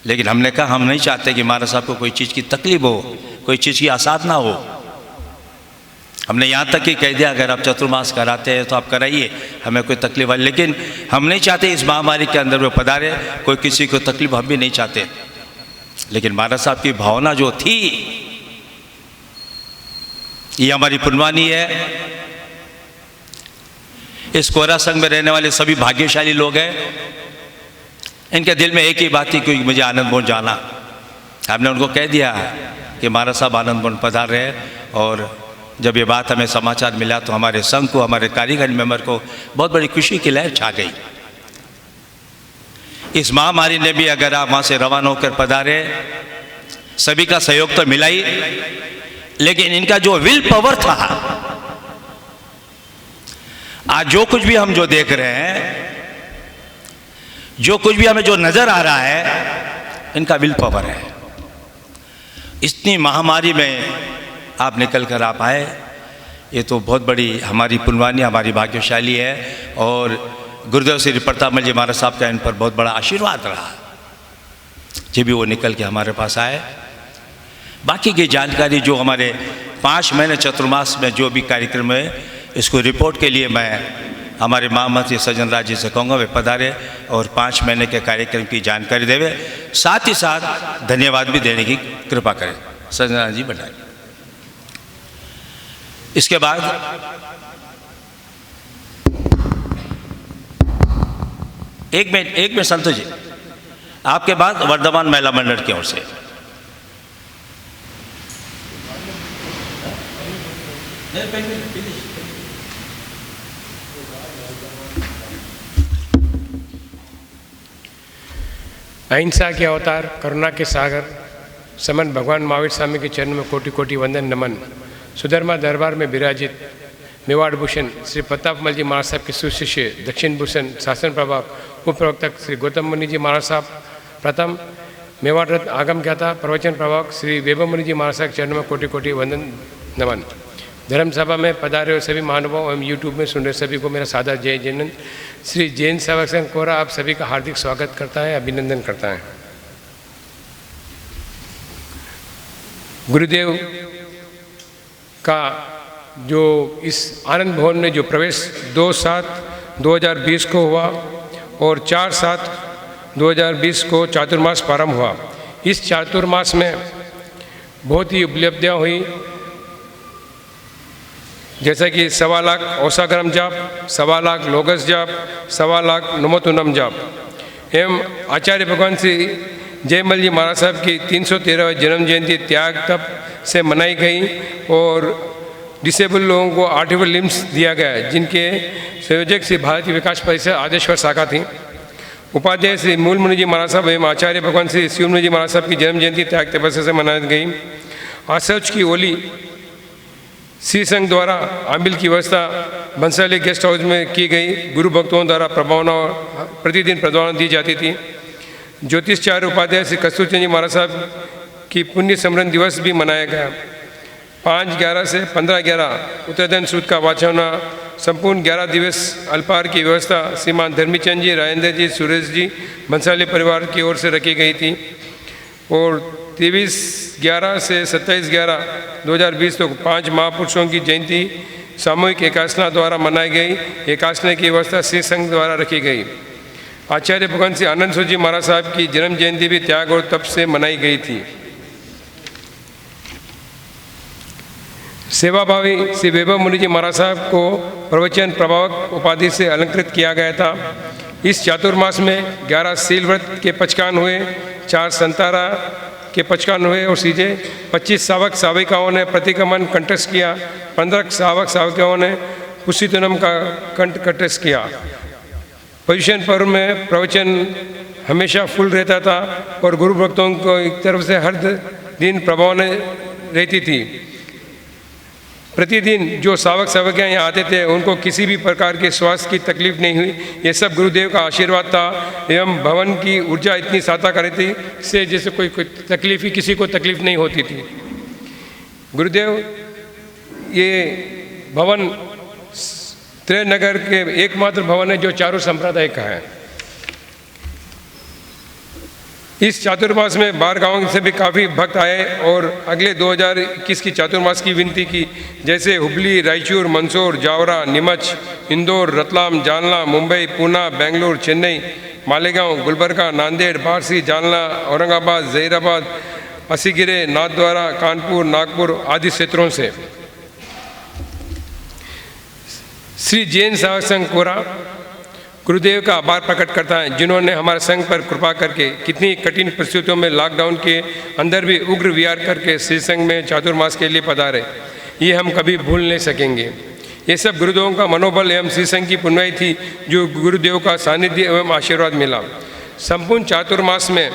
लेकिन हमने कहा हम नहीं चाहते कि महाराज साहब को कोई चीज़ की तकलीफ हो, कोई चीज़ की असाधना हो। हमने यहाँ तक ही कह दिया अगर आप चतुर्मास कराते हैं तो आप कराइए, हमें कोई तकलीफ है, लेकिन हम नहीं चाहते इस महामारी के अंदर वो पधारे, कोई किसी को तकलीफ हम भी नहीं चाहते। लेकिन महाराज साहब की भावना जो थी, ये हमारी पुण्यवानी है। इस कोरा संघ में रहने वाले सभी भाग्यशाली लोग हैं, इनके दिल में एक ही बात थी कि मुझे आनंद भवन जाना। हमने उनको कह दिया कि महाराज साहब आनंद भवन पधार रहे हैं, और जब ये बात हमें समाचार मिला तो हमारे संघ को, हमारे कार्यकारी मेंबर को बहुत बड़ी खुशी की लहर छा गई। इस महामारी ने भी, अगर आप वहाँ से रवाना होकर पधारे, सभी का सहयोग तो मिला ही, लेकिन इनका जो विल पावर था, आज जो कुछ भी हम जो देख रहे हैं, जो कुछ भी हमें जो नजर आ रहा है, इनका विल पावर है। इतनी महामारी में आप निकल कर आप आए, ये तो बहुत बड़ी हमारी पुण्यवानी, हमारी भाग्यशाली है। और गुरुदेव श्री प्रतापमल जी महाराज साहब का इन पर बहुत बड़ा आशीर्वाद रहा, जब भी वो निकल के हमारे पास आए। बाकी की जानकारी जो हमारे 5 महीने चतुर्मास में जो भी कार्यक्रम है, इसको रिपोर्ट के लिए मैं हमारे महामंत्री सज्जन राज जी से कहूँगा वे पधारे और 5 महीने के कार्यक्रम की जानकारी देवे, साथ ही साथ धन्यवाद भी देने की कृपा करें। सज्जन राज जी बताइए। इसके बाद एक मिनट संतोष जी, आपके बाद वर्धमान महिला मंडल की ओर से। अहिंसा के अवतार, करुणा के सागर समन भगवान महावीर स्वामी के चरण में कोटि कोटि वंदन नमन। सुधर्मा दरबार में विराजित मेवाड़ भूषण श्री प्रतापमल जी महाराज साहब के सुशिष्य दक्षिण भूषण शासन प्रभाग उप प्रवक्ता श्री गौतम मुनि जी महाराज साहब प्रथम, मेवाड़ रत्न आगम ज्ञाता प्रवचन प्रभाग श्री वैभव मुनि जी महाराज साहब के चरण में कोटि कोटि वंदन नमन। धर्म सभा में पधारे हुए सभी महानुभाव एवं यूट्यूब में सुन रहे सभी को मेरा सादा जय जैनंद। श्री जैन सेवक संघ कोरा आप सभी का हार्दिक स्वागत करता है, अभिनंदन करता है। गुरुदेव का जो इस आनंद भवन में जो प्रवेश 2/7/2020 को हुआ और 4/7/2020 को चातुर्मास प्रारंभ हुआ। इस चातुर्मास में बहुत ही उपलब्धियाँ हुई, जैसा कि 1.25 लाख औसाग्राम जाप, 1.25 लाख लोगस जाप, 1.25 लाख नमोतुनम जाप एवं आचार्य भगवान श्री जयमल जी महाराज साहब की 313वीं जन्म जयंती त्याग तप से मनाई गई और डिसेबल लोगों को आर्टिफिशियल लिम्स दिया गया, जिनके संयोजक श्री भारतीय विकास परिषद आदेश्वर शाखा थी। उपाध्याय श्री मूल मुनि जी महाराज साहब एवं आचार्य भगवान श्री शिव मुनि जी महाराज साहब की जन्म जयंती त्याग तपस्या से मनाई गई। आसौच की होली श्री संघ द्वारा आमिल की व्यवस्था बंसाली गेस्ट हाउस में की गई। गुरु भक्तों द्वारा प्रभावना प्रतिदिन प्रभावना दी जाती थी। ज्योतिषचार्य उपाध्याय श्री कस्तूरचंद जी महाराज साहब की पुण्य स्मरण दिवस भी मनाया गया। 5/11 से 15/11 उत्तरायण सूद का वाचन, संपूर्ण 11 दिवस अल्पाहार की व्यवस्था श्रीमान धर्मीचंद जी, राजेंद्र जी, सुरेश जी बंसाली परिवार की ओर से रखी गई थी। और 23/11 से 27/11/2020 तक 5 महापुरुषों की जयंती सामूहिक एकासना द्वारा मनाई गई। एकासना की व्यवस्था श्री संघ द्वारा रखी गई। आचार्य भगवान श्री आनंद सूत जी महाराज साहब की जन्म जयंती भी त्याग और तप से मनाई गई थी। सेवाभावी श्री वैभव मुनि जी महाराज साहब को प्रवचन प्रभावक उपाधि से अलंकृत किया गया था। इस चातुर्मास में 11 सील व्रत के पचकान हुए, 4 संतारा के पचकान हुए और सीधे 25 सावक साविकाओं ने प्रतिक्रमण कंठस्थ किया, 15 सावक साविकाओं ने पुष्टितनम का कंठस्थ किया। पोजीशन पर्व में प्रवचन हमेशा फुल रहता था और गुरु भक्तों को एक तरफ से हर दिन प्रभाव रहती थी। प्रतिदिन जो सावक सावकियाँ यहाँ आते थे उनको किसी भी प्रकार के स्वास्थ्य की तकलीफ नहीं हुई। ये सब गुरुदेव का आशीर्वाद था एवं भवन की ऊर्जा इतनी साता कर रही थी से जैसे कोई तकलीफ ही किसी को तकलीफ नहीं होती थी। गुरुदेव ये भवन त्रयनगर के एकमात्र भवन है जो चारों संप्रदाय का है। इस चातुर्मास में बाहर गाँव से भी काफ़ी भक्त आए और अगले 2021 की चातुर्मास की विनती की, जैसे हुबली, रायचूर, मंदसौर, जावरा, नीमच, इंदौर, रतलाम, जालना, मुंबई, पूना, बेंगलुरु, चेन्नई, मालेगांव, गुलबर्गा, नांदेड़, बारसी, जालना, औरंगाबाद, जहीराबाद, असीगिरे, नाथद्वारा, कानपुर, नागपुर आदि क्षेत्रों से। श्री जैन सावक संघ कोरा गुरुदेव का आभार प्रकट करता है, जिन्होंने हमारे संघ पर कृपा करके कितनी कठिन परिस्थितियों में लॉकडाउन के अंदर भी उग्र विहार करके श्री संघ में चातुर्मास के लिए पधारे। ये हम कभी भूल नहीं सकेंगे। ये सब गुरुदेवों का मनोबल एवं श्री संघ की पुण्य थी जो गुरुदेव का सानिध्य एवं आशीर्वाद मिला। संपूर्ण चातुर्मास में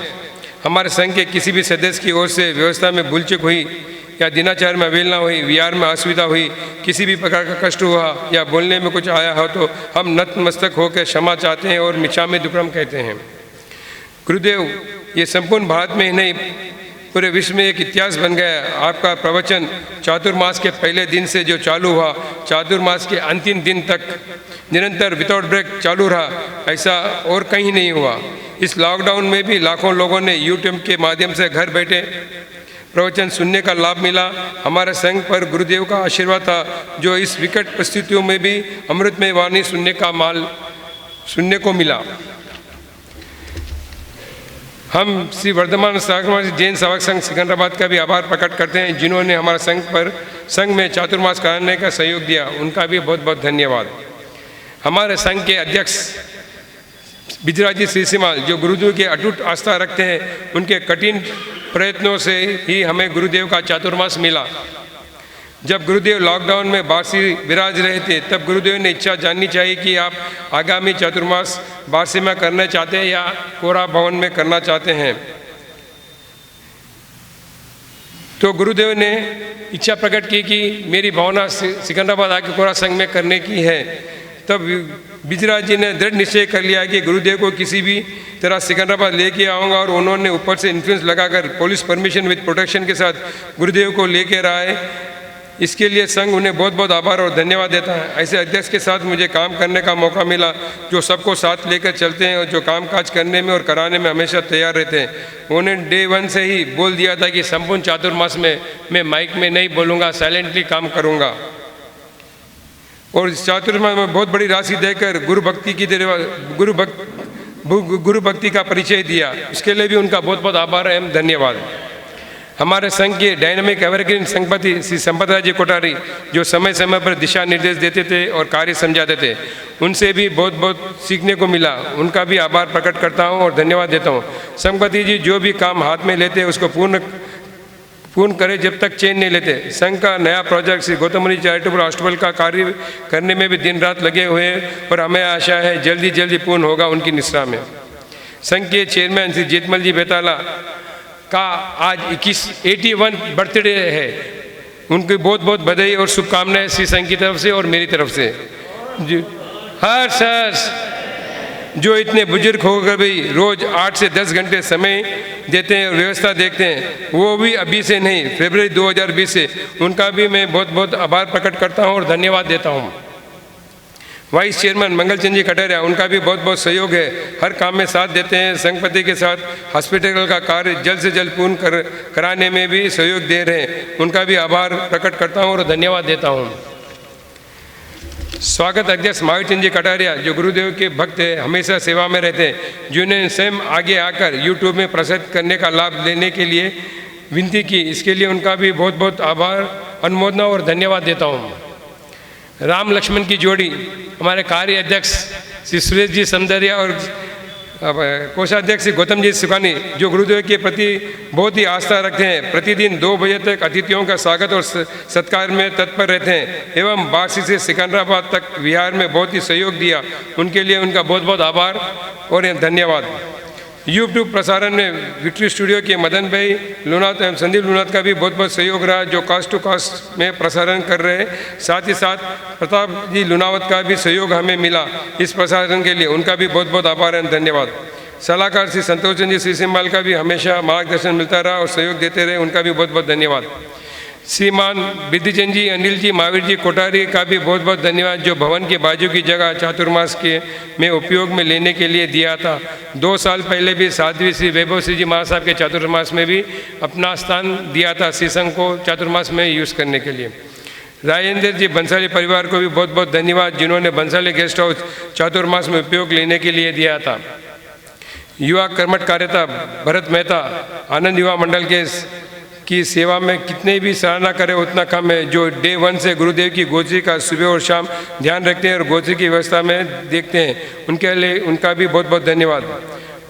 हमारे संघ के किसी भी सदस्य की ओर से व्यवस्था में भूलचूक हुई या दिनाचार में अवहेलना हुई, विहार में असुविधा हुई, किसी भी प्रकार का कष्ट हुआ या बोलने में कुछ आया हो तो हम नतमस्तक होकर क्षमा चाहते हैं और मिच्छामि दुक्कडम कहते हैं। गुरुदेव ये संपूर्ण भारत में ही नहीं पूरे विश्व में एक इतिहास बन गया है। आपका प्रवचन चातुर्मास के पहले दिन से जो चालू हुआ, चातुर्मास के अंतिम दिन तक निरंतर विदाउट ब्रेक चालू रहा, ऐसा और कहीं नहीं हुआ। इस लॉकडाउन में भी लाखों लोगों ने यूट्यूब के माध्यम से घर बैठे प्रवचन सुनने का लाभ मिला। हमारे संघ पर गुरुदेव का आशीर्वाद था जो इस विकट परिस्थितियों में भी अमृतमय वाणी सुनने का माल सुनने को मिला। हम श्री वर्धमान सागर जैन सावक संघ सिकंदराबाद का भी आभार प्रकट करते हैं, जिन्होंने हमारे संघ में चातुर्मास कराने का सहयोग दिया। उनका भी बहुत बहुत धन्यवाद। हमारे संघ के अध्यक्ष बिजराजी श्री सिमाल जो गुरुदेव की अटूट आस्था रखते हैं, उनके कठिन प्रयत्नों से ही हमें गुरुदेव का चातुर्मास मिला। जब गुरुदेव लॉकडाउन में बारसी विराज रहे थे तब गुरुदेव ने इच्छा जाननी चाहिए कि आप आगामी चातुर्मास बारसी में करना चाहते हैं या कोरा भवन में करना चाहते हैं। तो गुरुदेव ने इच्छा प्रकट की कि मेरी भावना सिकंदराबाद आके कोरा संघ में करने की है। तब बिजराज जी ने दृढ़ निश्चय कर लिया कि गुरुदेव को किसी भी तरह सिकंदराबाद लेके आऊँगा और उन्होंने ऊपर से इन्फ्लुएंस लगाकर पुलिस परमिशन विद प्रोटेक्शन के साथ गुरुदेव को लेकर आए। इसके लिए संघ उन्हें बहुत बहुत आभार और धन्यवाद देता है। ऐसे अध्यक्ष के साथ मुझे काम करने का मौका मिला जो सबको साथ लेकर चलते हैं और जो काम काज करने में और कराने में हमेशा तैयार रहते हैं। उन्होंने डे 1 से ही बोल दिया था कि संपूर्ण चातुर्मास में मैं माइक में नहीं बोलूँगा, साइलेंटली काम करूँगा। और इस चातुर्मास में बहुत बड़ी राशि देकर गुरु भक्ति का परिचय दिया। इसके लिए भी उनका बहुत बहुत आभार एवं धन्यवाद। हमारे संघ के डायनामिक एवरग्रीन संघपति श्री संपतराज जी कोठारी जो समय समय पर दिशा निर्देश देते थे और कार्य समझाते थे, उनसे भी बहुत बहुत सीखने को मिला। उनका भी आभार प्रकट करता हूं और धन्यवाद देता हूं। संघपति जी जो भी काम हाथ में लेते हैं उसको पूर्ण करे जब तक चैन नहीं लेते। संघ का नया प्रोजेक्ट श्री गौतम मुनि चैरिटेबल हॉस्पिटल का कार्य करने में भी दिन रात लगे हुए हैं और हमें आशा है जल्दी पूर्ण होगा उनकी निष्ठा में। संघ के चेयरमैन श्री जेतमल जी बेताला का आज 81 बर्थडे है। उनकी बहुत बहुत बधाई और शुभकामनाएं श्री संघ की तरफ से और मेरी तरफ से। हर सर जो इतने बुजुर्ग होकर भी रोज 8 से 10 घंटे समय देते हैं और व्यवस्था देखते हैं, वो भी अभी से नहीं, फरवरी 2020 से, उनका भी मैं बहुत बहुत आभार प्रकट करता हूं और धन्यवाद देता हूं। वाइस चेयरमैन मंगलचंद जी कटारिया, उनका भी बहुत बहुत सहयोग है, हर काम में साथ देते हैं। संघपति के साथ हॉस्पिटल का कार्य जल्द से जल्द पूर्ण कराने में भी सहयोग दे रहे हैं। उनका भी आभार प्रकट करता हूं और धन्यवाद देता हूं। स्वागत अध्यक्ष महावीर चंद जी कटारिया जो गुरुदेव के भक्त हैं, हमेशा सेवा में रहते हैं, जिन्होंने स्वयं आगे आकर यूट्यूब में प्रसारित करने का लाभ लेने के लिए विनती की। इसके लिए उनका भी बहुत बहुत आभार, अनुमोदना और धन्यवाद देता हूँ। राम लक्ष्मण की जोड़ी हमारे कार्य अध्यक्ष श्री सुरेश जी समदरिया और कोषाध्यक्ष श्री गौतम जी सुखानी, जो गुरुदेव के प्रति बहुत ही आस्था रखते हैं, प्रतिदिन 2 बजे तक अतिथियों का स्वागत और सत्कार में तत्पर रहते हैं एवं बासी से सिकंदराबाद तक विहार में बहुत ही सहयोग दिया, उनके लिए उनका बहुत बहुत आभार और धन्यवाद। यूट्यूब प्रसारण में विक्ट्री स्टूडियो के मदन भाई लूनाथ एवं संदीप लूनाथ का भी बहुत बहुत सहयोग रहा, जो कास्ट टू कास्ट में प्रसारण कर रहे हैं। साथ ही साथ प्रताप जी लूनावत का भी सहयोग हमें मिला इस प्रसारण के लिए, उनका भी बहुत बहुत आभार एवं धन्यवाद। सलाहकार श्री संतोष चंद जी श्रीसिम्बाल का भी हमेशा मार्गदर्शन मिलता रहा और सहयोग देते रहे, उनका भी बहुत बहुत धन्यवाद। श्रीमान विद्यचंद जी, अनिल जी, महावीर जी कोठारी का भी बहुत बहुत धन्यवाद, जो भवन के बाजू की जगह चातुर्मास के में उपयोग में लेने के लिए दिया था। 2 साल पहले भी साध्वी श्री वैभव श्री जी महासाहब के चातुर्मास में भी अपना स्थान दिया था श्रीसंघ को चातुर्मास में यूज़ करने के लिए। राजेंद्र जी बंसाली परिवार को भी बहुत बहुत धन्यवाद, जिन्होंने बंसाली गेस्ट हाउस चातुर्मास में उपयोग लेने के लिए दिया था। युवा कर्मठ कार्यता भरत मेहता, आनंद युवा मंडल के की सेवा में कितने भी सराहना करें उतना कम है, जो डे 1 से गुरुदेव की गोचरी का सुबह और शाम ध्यान रखते हैं और गोचरी की व्यवस्था में देखते हैं, उनके लिए उनका भी बहुत बहुत धन्यवाद।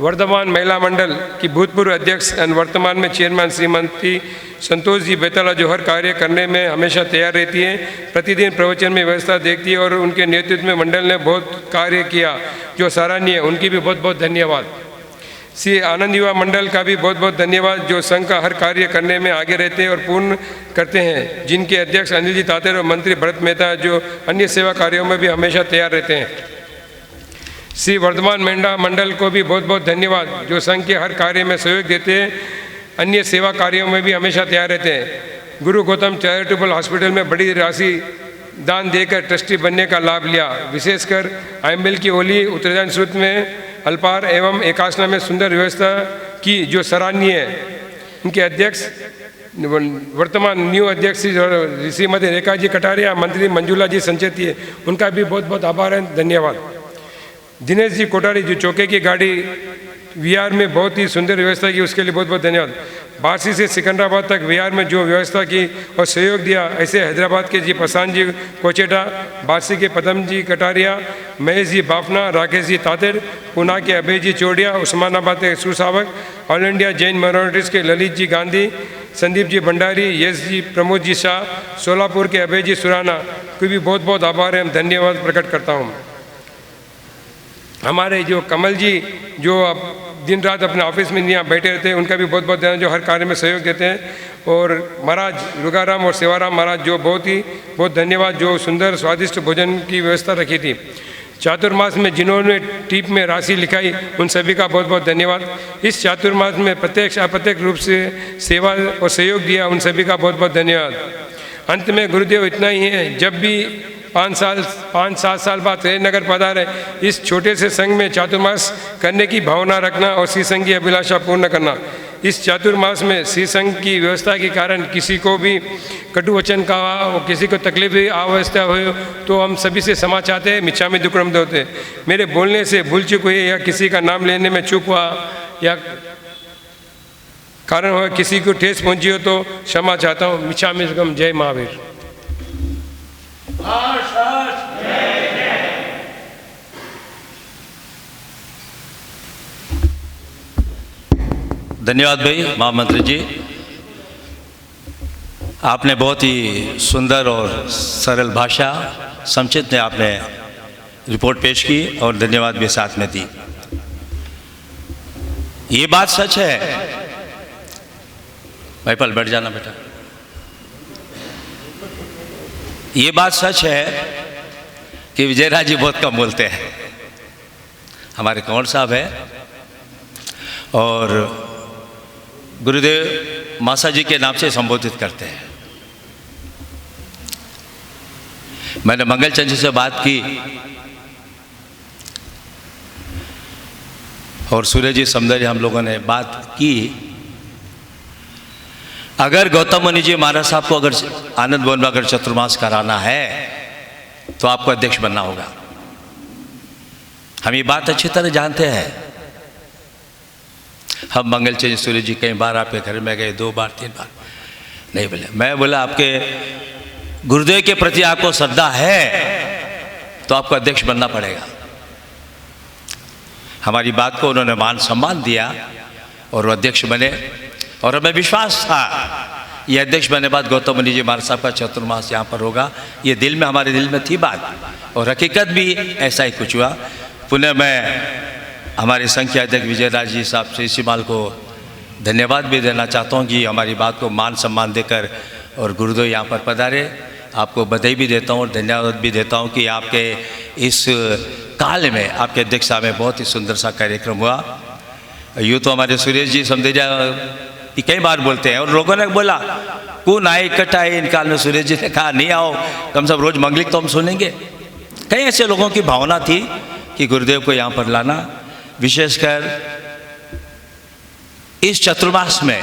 वर्धमान महिला मंडल की भूतपूर्व अध्यक्ष और वर्तमान में चेयरमैन श्रीमती संतोष जी बेताला, जो हर कार्य करने में हमेशा तैयार रहती है, प्रतिदिन प्रवचन में व्यवस्था देखती है और उनके नेतृत्व में मंडल ने बहुत कार्य किया जो सराहनीय है, उनकी भी बहुत बहुत धन्यवाद। श्री आनंद युवा मंडल का भी बहुत बहुत धन्यवाद, जो संघ का हर कार्य करने में आगे रहते हैं और पूर्ण करते हैं, जिनके अध्यक्ष अनिल जी तातेर और मंत्री भरत मेहता, जो अन्य सेवा कार्यों में भी हमेशा तैयार रहते हैं। श्री वर्धमान मेंढा मंडल को भी बहुत बहुत धन्यवाद, जो संघ के हर कार्य में सहयोग देते हैं, अन्य सेवा कार्यों में भी हमेशा तैयार रहते हैं। गुरु गौतम चैरिटेबल हॉस्पिटल में बड़ी राशि दान देकर ट्रस्टी बनने का लाभ लिया, विशेषकर आयम्बिल की होली उत्तरदान सूत्र में अल्पार एवं एकासना में सुंदर व्यवस्था की, जो सराहनीय है। उनके अध्यक्ष वर्तमान न्यू अध्यक्ष श्रीमती रेखा जी कटारिया, मंत्री मंजुला जी संचेती है, उनका भी बहुत बहुत आभार है, धन्यवाद। दिनेश जी कोठारी, जो चौके की गाड़ी विहार में बहुत ही सुंदर व्यवस्था की, उसके लिए बहुत बहुत धन्यवाद। बासी से सिकंदराबाद तक विहार में जो व्यवस्था की और सहयोग दिया, ऐसे हैदराबाद के जी प्रशांत जी कोचेटा, बासी के पदम जी कटारिया, महेश जी बाफना, राकेश जी तातेर, पुणे के अभय जी चौड़िया, उस्मानाबाद के सुसावक, ऑल इंडिया जैन माइनॉरिटीज़ के ललित जी गांधी, संदीप जी भंडारी, यश जी प्रमोद जी शाह, सोलापुर के अभय जी सुराना को भी बहुत बहुत आभार एवं धन्यवाद प्रकट करता हूँ। हमारे जो कमल जी, जो अब दिन रात अपने ऑफिस में यहाँ बैठे रहते हैं, उनका भी बहुत बहुत धन्यवाद, जो हर कार्य में सहयोग देते हैं। और महाराज रुगाराम और सेवाराम महाराज, जो बहुत धन्यवाद, जो सुंदर स्वादिष्ट भोजन की व्यवस्था रखी थी। चातुर्मास में जिन्होंने टीप में राशि लिखाई, उन सभी का बहुत बहुत धन्यवाद। इस चातुर्मास में प्रत्यक्ष अप्रत्यक्ष रूप से सेवा और सहयोग दिया, उन सभी का बहुत बहुत धन्यवाद। अंत में गुरुदेव इतना ही है, जब भी 5-7 साल बाद नगर पधारे, इस छोटे से संघ में चातुर्मास करने की भावना रखना और श्री संघ की अभिलाषा पूर्ण करना। इस चातुर्मास में श्री संघ की व्यवस्था के कारण किसी को भी कटु वचन का और किसी को तकलीफ अवस्था हो तो हम सभी से क्षमा चाहते हैं, मिच्छामि दुक्कडम होते। मेरे बोलने से भूल चूक हुई या किसी का नाम लेने में चूक हुआ या कारण हो किसी को ठेस पहुंची हो तो क्षमा चाहता हूँ। मिच्छामि दुक्कडम। जय महावीर। धन्यवाद भाई महामंत्री जी, आपने बहुत ही सुंदर और सरल भाषा संक्षिप्त में आपने रिपोर्ट पेश की और धन्यवाद भी साथ में दी। ये बात सच है भाई, पल बैठ जाना बेटा। ये बात सच है कि विजयराज जी बहुत कम बोलते हैं, हमारे कंवर साहब हैं और गुरुदेव मासा जी के नाम से संबोधित करते हैं। मैंने मंगलचंद जी से बात की और सूर्य जी समदर हम लोगों ने बात की, अगर गौतम मुनि जी महाराज साहब को अगर आनंद भवन में अगर चतुर्मास कराना है तो आपको अध्यक्ष बनना होगा। हम ये बात अच्छी तरह जानते हैं। हम मंगलचंद सूर्य जी कई बार आपके घर में गए, 2 बार 3 बार नहीं बोले। मैं बोला आपके गुरुदेव के प्रति आपको श्रद्धा है तो आपको अध्यक्ष बनना पड़ेगा। हमारी बात को उन्होंने मान सम्मान दिया और वो अध्यक्ष बने। और हमें विश्वास था ये अध्यक्ष बनने बाद गौतम मुनि जी महाराज साहब का चतुर्मास यहाँ पर होगा, ये दिल में, हमारे दिल में थी बात, और हकीकत भी ऐसा ही कुछ हुआ। पुनः मैं हमारे संघ के अध्यक्ष विजयराज जी साहब श्री सिमाल को धन्यवाद भी देना चाहता हूँ कि हमारी बात को मान सम्मान देकर और गुरुदेव यहाँ पर पधारे। आपको बधाई भी देता हूँ और धन्यवाद भी देता हूँ कि आपके इस काल में आपके अध्यक्षता में बहुत ही सुंदर सा कार्यक्रम हुआ। यूँ तो हमारे सुरेश जी समझेजा कई बार बोलते हैं और लोगों ने बोला कौन आए इकट्ठा है इन काल में, सुरेश जी ने कहा नहीं आओ, कम से कम रोज मंगलिक तो हम सुनेंगे। कई ऐसे लोगों की भावना थी कि गुरुदेव को यहाँ पर लाना, विशेषकर इस चतुर्मास में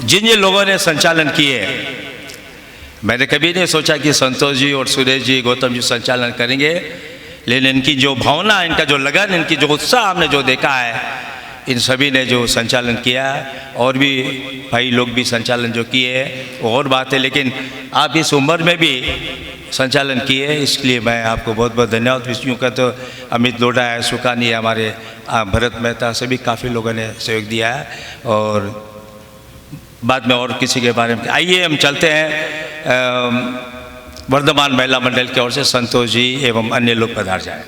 जिन जिन लोगों ने संचालन किए, मैंने कभी नहीं सोचा कि संतोष जी और सुरेश जी, गौतम जी संचालन करेंगे, लेकिन इनकी जो भावना, इनका जो लगन, इनकी जो उत्साह हमने जो देखा है, इन सभी ने जो संचालन किया, और भी भाई लोग भी संचालन जो किए वो और बात है, लेकिन आप इस उम्र में भी संचालन किए, इसलिए मैं आपको बहुत बहुत धन्यवाद। विष्णु का तो अमित लोढ़ा है, सुकानी है, हमारे भरत मेहता, सभी काफ़ी लोगों ने सहयोग दिया है। और बाद में और किसी के बारे में आइए हम चलते हैं। वर्धमान महिला मंडल की ओर से संतोष जी एवं अन्य लोग पधार जाए।